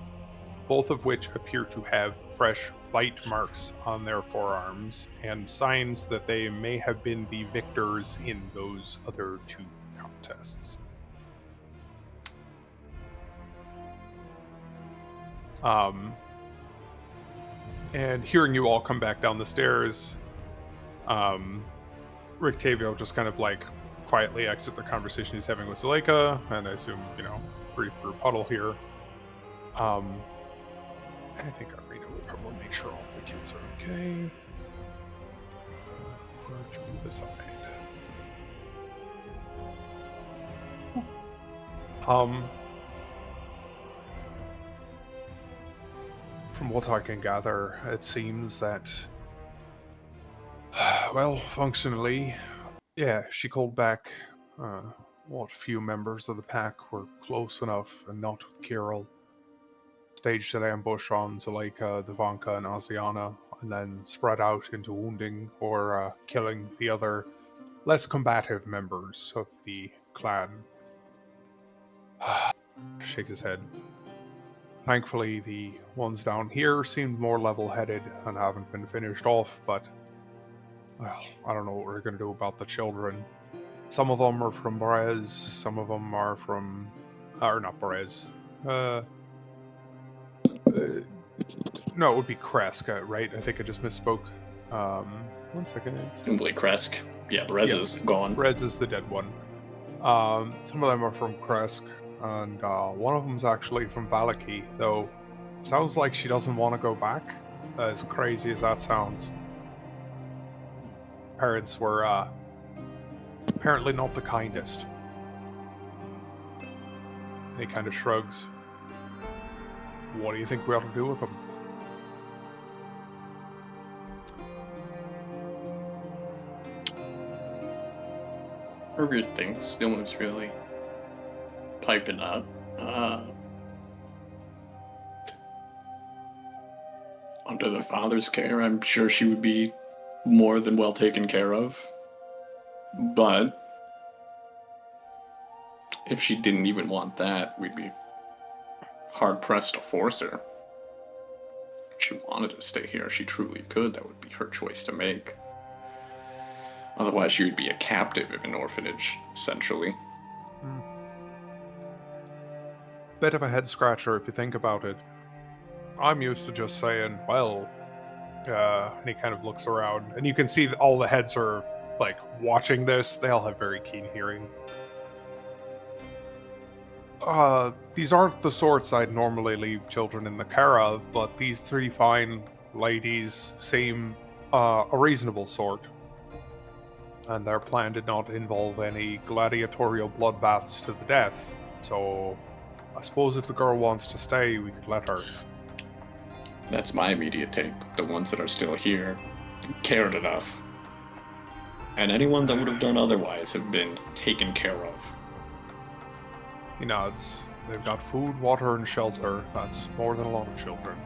both of which appear to have fresh bite marks on their forearms, and signs that they may have been the victors in those other two contests. And hearing you all come back down the stairs, Rick Tavio just kind of like quietly exit the conversation he's having with Zuleika, and I assume, brief group huddle here. I think Arena will probably make sure all the kids are okay. To move aside. From what I can gather, it seems that, well, functionally, yeah, she called back what few members of the pack were close enough and not with Kirill. Staged an ambush on Zuleika, Davanka, and Asiana, and then spread out into wounding or killing the other less combative members of the clan. Shakes his head. Thankfully, the ones down here seemed more level-headed and haven't been finished off, but, well, I don't know what we're going to do about the children. Some of them are from Brez, some of them are from... or not Brez. No, it would be Kreska, right? I think I just misspoke. 1 second. Simply Kresk. Yeah, Brez is gone. Brez is the dead one. Some of them are from Kresk, and one of them's actually from Valaki, though sounds like she doesn't want to go back, as crazy as that sounds. Parents were apparently not the kindest. And he kind of shrugs. What do you think we ought to do with them? Weird things. No one's really piping up. Under the father's care, I'm sure she would be more than well taken care of. But if she didn't even want that, we'd be hard-pressed to force her. If she wanted to stay here, she truly could. That would be her choice to make. Otherwise, she would be a captive of an orphanage, essentially. Bit of a head scratcher if you think about it. I'm used to just saying, well, and he kind of looks around, and you can see that all the heads are, like, watching this. They all have very keen hearing. These aren't the sorts I'd normally leave children in the care of, but these three fine ladies seem a reasonable sort. And their plan did not involve any gladiatorial bloodbaths to the death, so I suppose if the girl wants to stay, we could let her. That's my immediate take. The ones that are still here cared enough. And anyone that would have done otherwise have been taken care of. He nods. They've got food, water, and shelter. That's more than a lot of children.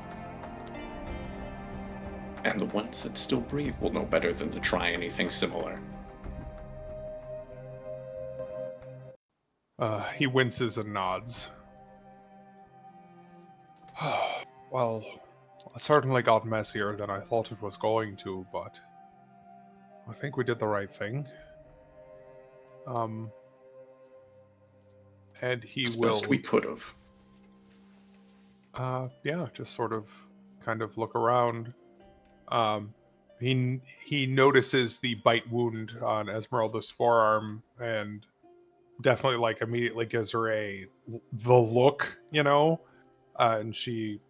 And the ones that still breathe will know better than to try anything similar. He winces and nods. Well, it certainly got messier than I thought it was going to, but I think we did the right thing. And he As will... best we could have. Yeah, just sort of kind of look around. He notices the bite wound on Esmeralda's forearm and definitely like immediately gives her the look, you know, and she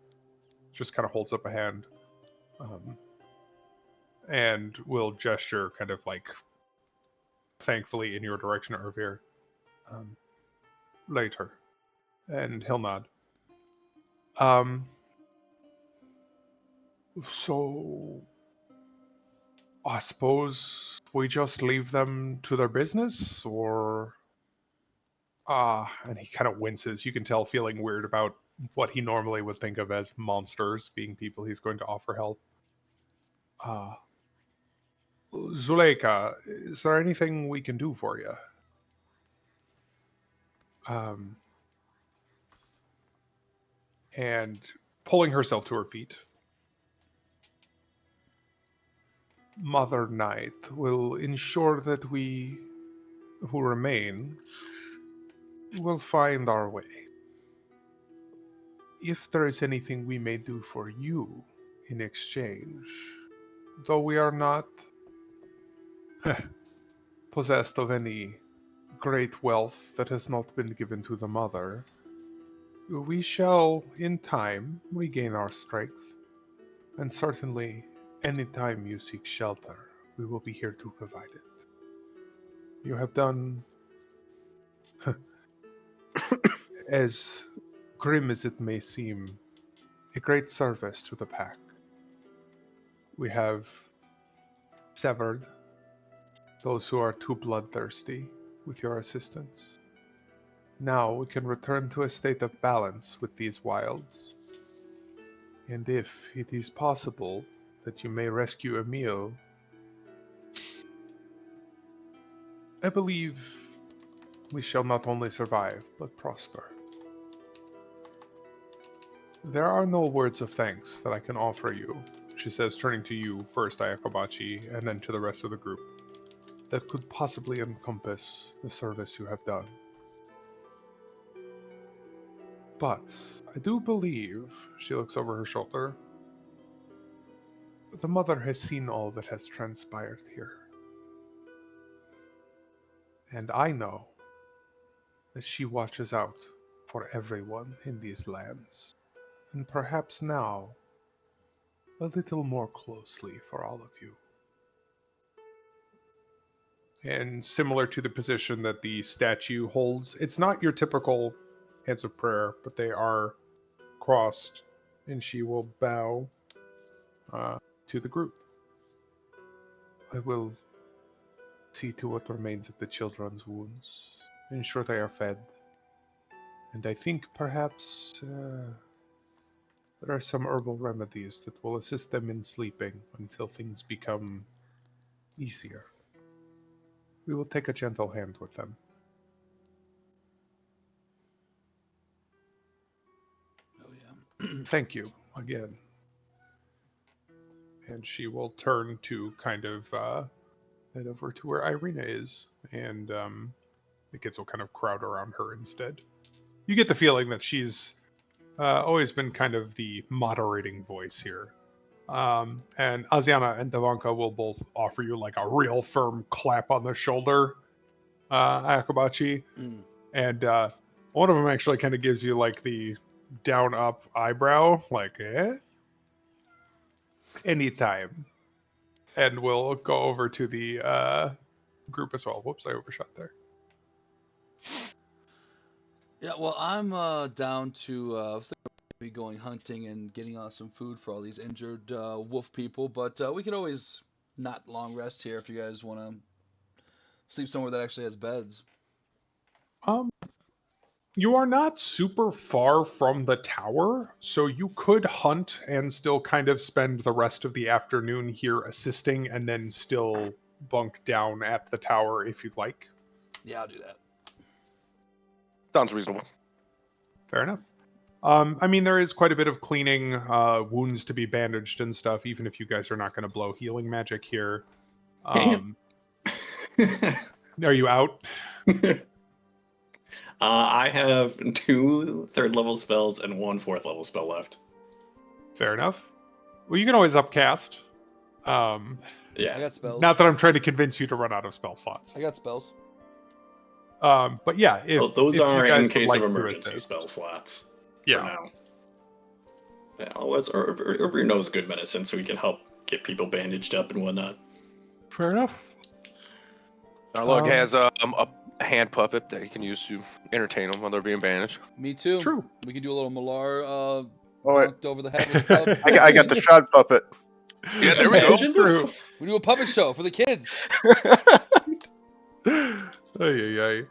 just kind of holds up a hand, and will gesture kind of like thankfully in your direction, Ervir. Later, and he'll nod. So I suppose we just leave them to their business, or... and he kind of winces. You can tell feeling weird about what he normally would think of as monsters being people he's going to offer help. Zuleika, is there anything we can do for you? And pulling herself to her feet. Mother Knight will ensure that we who remain will find our way. If there is anything we may do for you in exchange, though we are not possessed of any great wealth that has not been given to the mother, we shall, in time, regain our strength, and certainly, any time you seek shelter, we will be here to provide it. You have done, as grim as it may seem, a great service to the pack. We have severed those who are too bloodthirsty with your assistance. Now we can return to a state of balance with these wilds. And if it is possible that you may rescue Emil, I believe we shall not only survive, but prosper. There are no words of thanks that I can offer you, she says, turning to you first, Ayakobachi, and then to the rest of the group, that could possibly encompass the service you have done. But I do believe, she looks over her shoulder, the mother has seen all that has transpired here. And I know that she watches out for everyone in these lands. And perhaps now, a little more closely for all of you. And similar to the position that the statue holds, it's not your typical hands of prayer, but they are crossed, and she will bow to the group. I will see to what remains of the children's wounds, ensure they are fed, and I think perhaps there are some herbal remedies that will assist them in sleeping until things become easier. We will take a gentle hand with them. Oh yeah. Thank you again. And she will turn to kind of head over to where Irina is, and the kids will kind of crowd around her instead. You get the feeling that she's always been kind of the moderating voice here. And Asiana and Devanka will both offer you like a real firm clap on the shoulder, Akabachi. And one of them actually kind of gives you like the down up eyebrow, like, anytime. And we'll go over to the group as well. Whoops, I overshot there. Yeah, well, I'm down to be going hunting and getting some food for all these injured wolf people, but we could always not long rest here if you guys want to sleep somewhere that actually has beds. You are not super far from the tower, so you could hunt and still kind of spend the rest of the afternoon here assisting and then still bunk down at the tower if you'd like. Yeah, I'll do that. Sounds reasonable. Fair enough. I mean, there is quite a bit of cleaning, wounds to be bandaged and stuff, even if you guys are not going to blow healing magic here. Are you out? I have 2 third-level spells and 1 4th-level spell left. Fair enough. Well, you can always upcast. I Yeah. got spells. Not that I'm trying to convince you to run out of spell slots. I got spells. But yeah, if Those if are you guys in case would like of to emergency assist. spell slots. Yeah. For now. Yeah, Irving knows good medicine, so he can help get people bandaged up and whatnot. Fair enough. Our lug has a hand puppet that he can use to entertain them while they're being bandaged. Me too. True. We could do a little Malar wait. knocked over the head with a club. I got the Strahd puppet. Yeah, there we go. Imagine the True. We do a puppet show for the kids. Ay.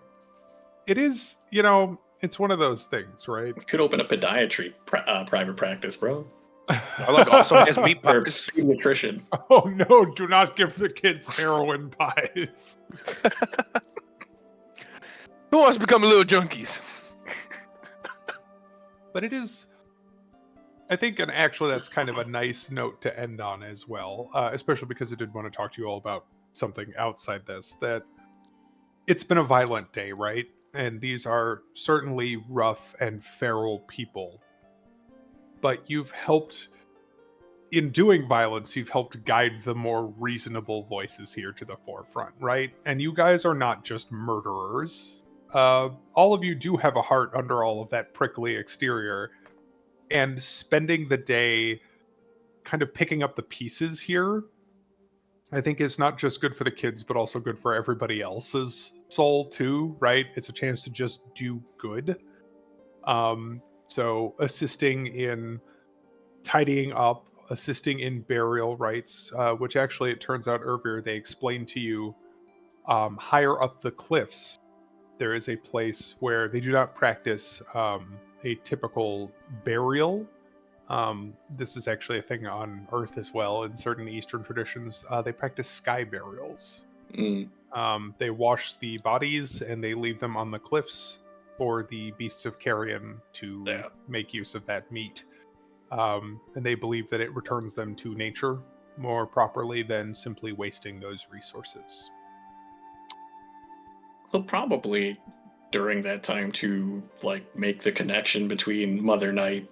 It is, it's one of those things, right? We could open a podiatry private practice, bro. Our lug also has meat Or puppets. pediatrician. Oh no, do not give the kids heroin pies. Who wants to become little junkies? But it is, I think, and actually that's kind of a nice note to end on as well, especially because I did want to talk to you all about something outside this, that it's been a violent day, right? And these are certainly rough and feral people. But you've helped, in doing violence, you've helped guide the more reasonable voices here to the forefront, right? And you guys are not just murderers. All of you do have a heart under all of that prickly exterior. And spending the day kind of picking up the pieces here, I think is not just good for the kids, but also good for everybody else's soul too, right? It's a chance to just do good. So assisting in tidying up, assisting in burial rites, which actually it turns out earlier they explained to you, higher up the cliffs, there is a place where they do not practice a typical burial. This is actually a thing on Earth as well. In certain Eastern traditions, they practice sky burials. They wash the bodies and they leave them on the cliffs for the beasts of carrion to make use of that meat. and they believe that it returns them to nature more properly than simply wasting those resources. He'll probably, during that time, to like make the connection between Mother Night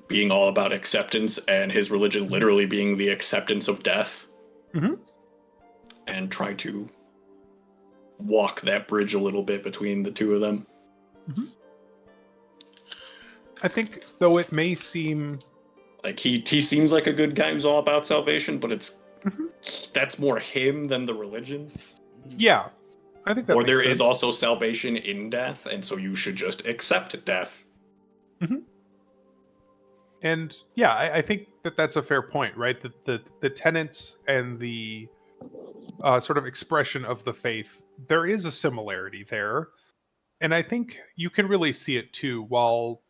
being all about acceptance and his religion literally being the acceptance of death, and try to walk that bridge a little bit between the two of them. I think, though it may seem like he seems like a good guy who's all about salvation, but it's that's more him than the religion. Yeah, I think that or makes there sense. is also salvation in death, and so you should just accept death. And yeah, I think that that's a fair point, right? The tenets and the sort of expression of the faith, there is a similarity there. And I think you can really see it too. While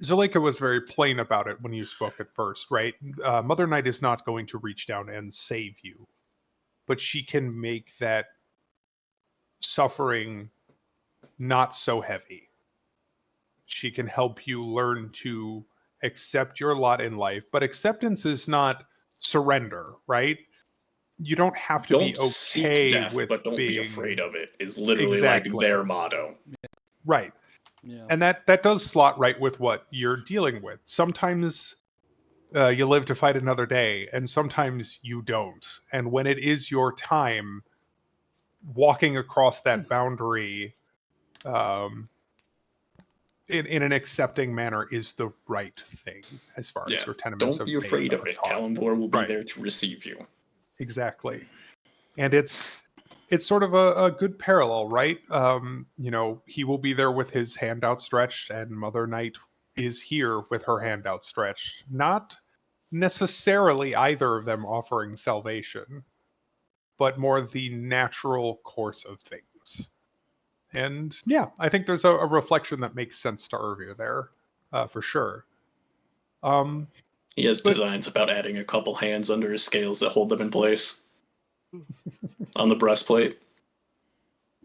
Zuleika was very plain about it when you spoke at first, right? Mother Night is not going to reach down and save you, but she can make that suffering not so heavy. She can help you learn to accept your lot in life, but acceptance is not surrender, right? You don't have to be Don't seek okay death, with but don't be being afraid of it, is literally like exactly their motto. right. Yeah. And that does slot right with what you're dealing with. Sometimes you live to fight another day, and sometimes you don't. And when it is your time, walking across that boundary in an accepting manner is the right thing, as far as Yeah, your tenements don't of be faith afraid of are it. taught. Kalimdor will be Right. there to receive you. Exactly. And it's sort of a good parallel, right? He will be there with his hand outstretched, and Mother Night is here with her hand outstretched. Not necessarily either of them offering salvation, but more the natural course of things. And yeah, I think there's a reflection that makes sense to Irvir there, for sure. He has But designs about adding a couple hands under his scales that hold them in place on the breastplate.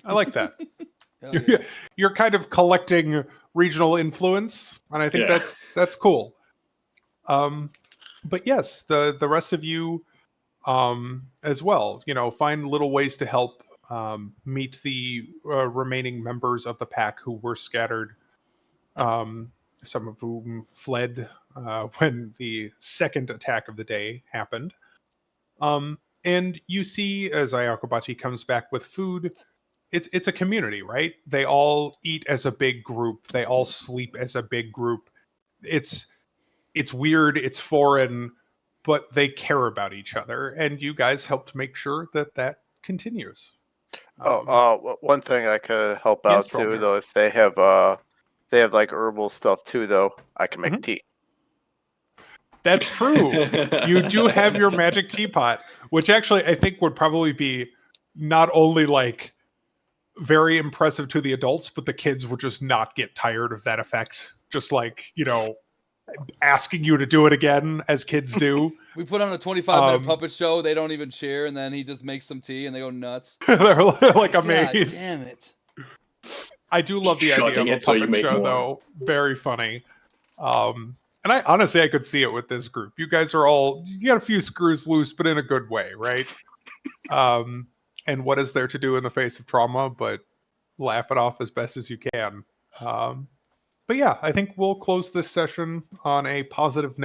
I like that. Hell yeah. You're kind of collecting regional influence, and I think Yeah. that's cool. But yes, the rest of you as well, find little ways to help meet the remaining members of the pack who were scattered, some of whom fled when the second attack of the day happened. And you see, as Ayakobachi comes back with food, it's a community, right? They all eat as a big group. They all sleep as a big group. It's weird, it's foreign, but they care about each other, and you guys helped make sure that continues. One thing I could help Yes, out too, Dromir. though, if they have like herbal stuff too, though, I can make tea. That's true. You do have your magic teapot, which actually I think would probably be not only like very impressive to the adults, but the kids would just not get tired of that effect. Just like, asking you to do it again, as kids do. We put on a 25-minute puppet show. They don't even cheer, and then he just makes some tea, and they go nuts. They're like God amazed. damn it. I do love the idea of a so you puppet make show, more. though. Very funny. And I honestly, I could see it with this group. You guys are you got a few screws loose, but in a good way, right? And what is there to do in the face of trauma but laugh it off as best as you can? But yeah, I think we'll close this session on a positive note.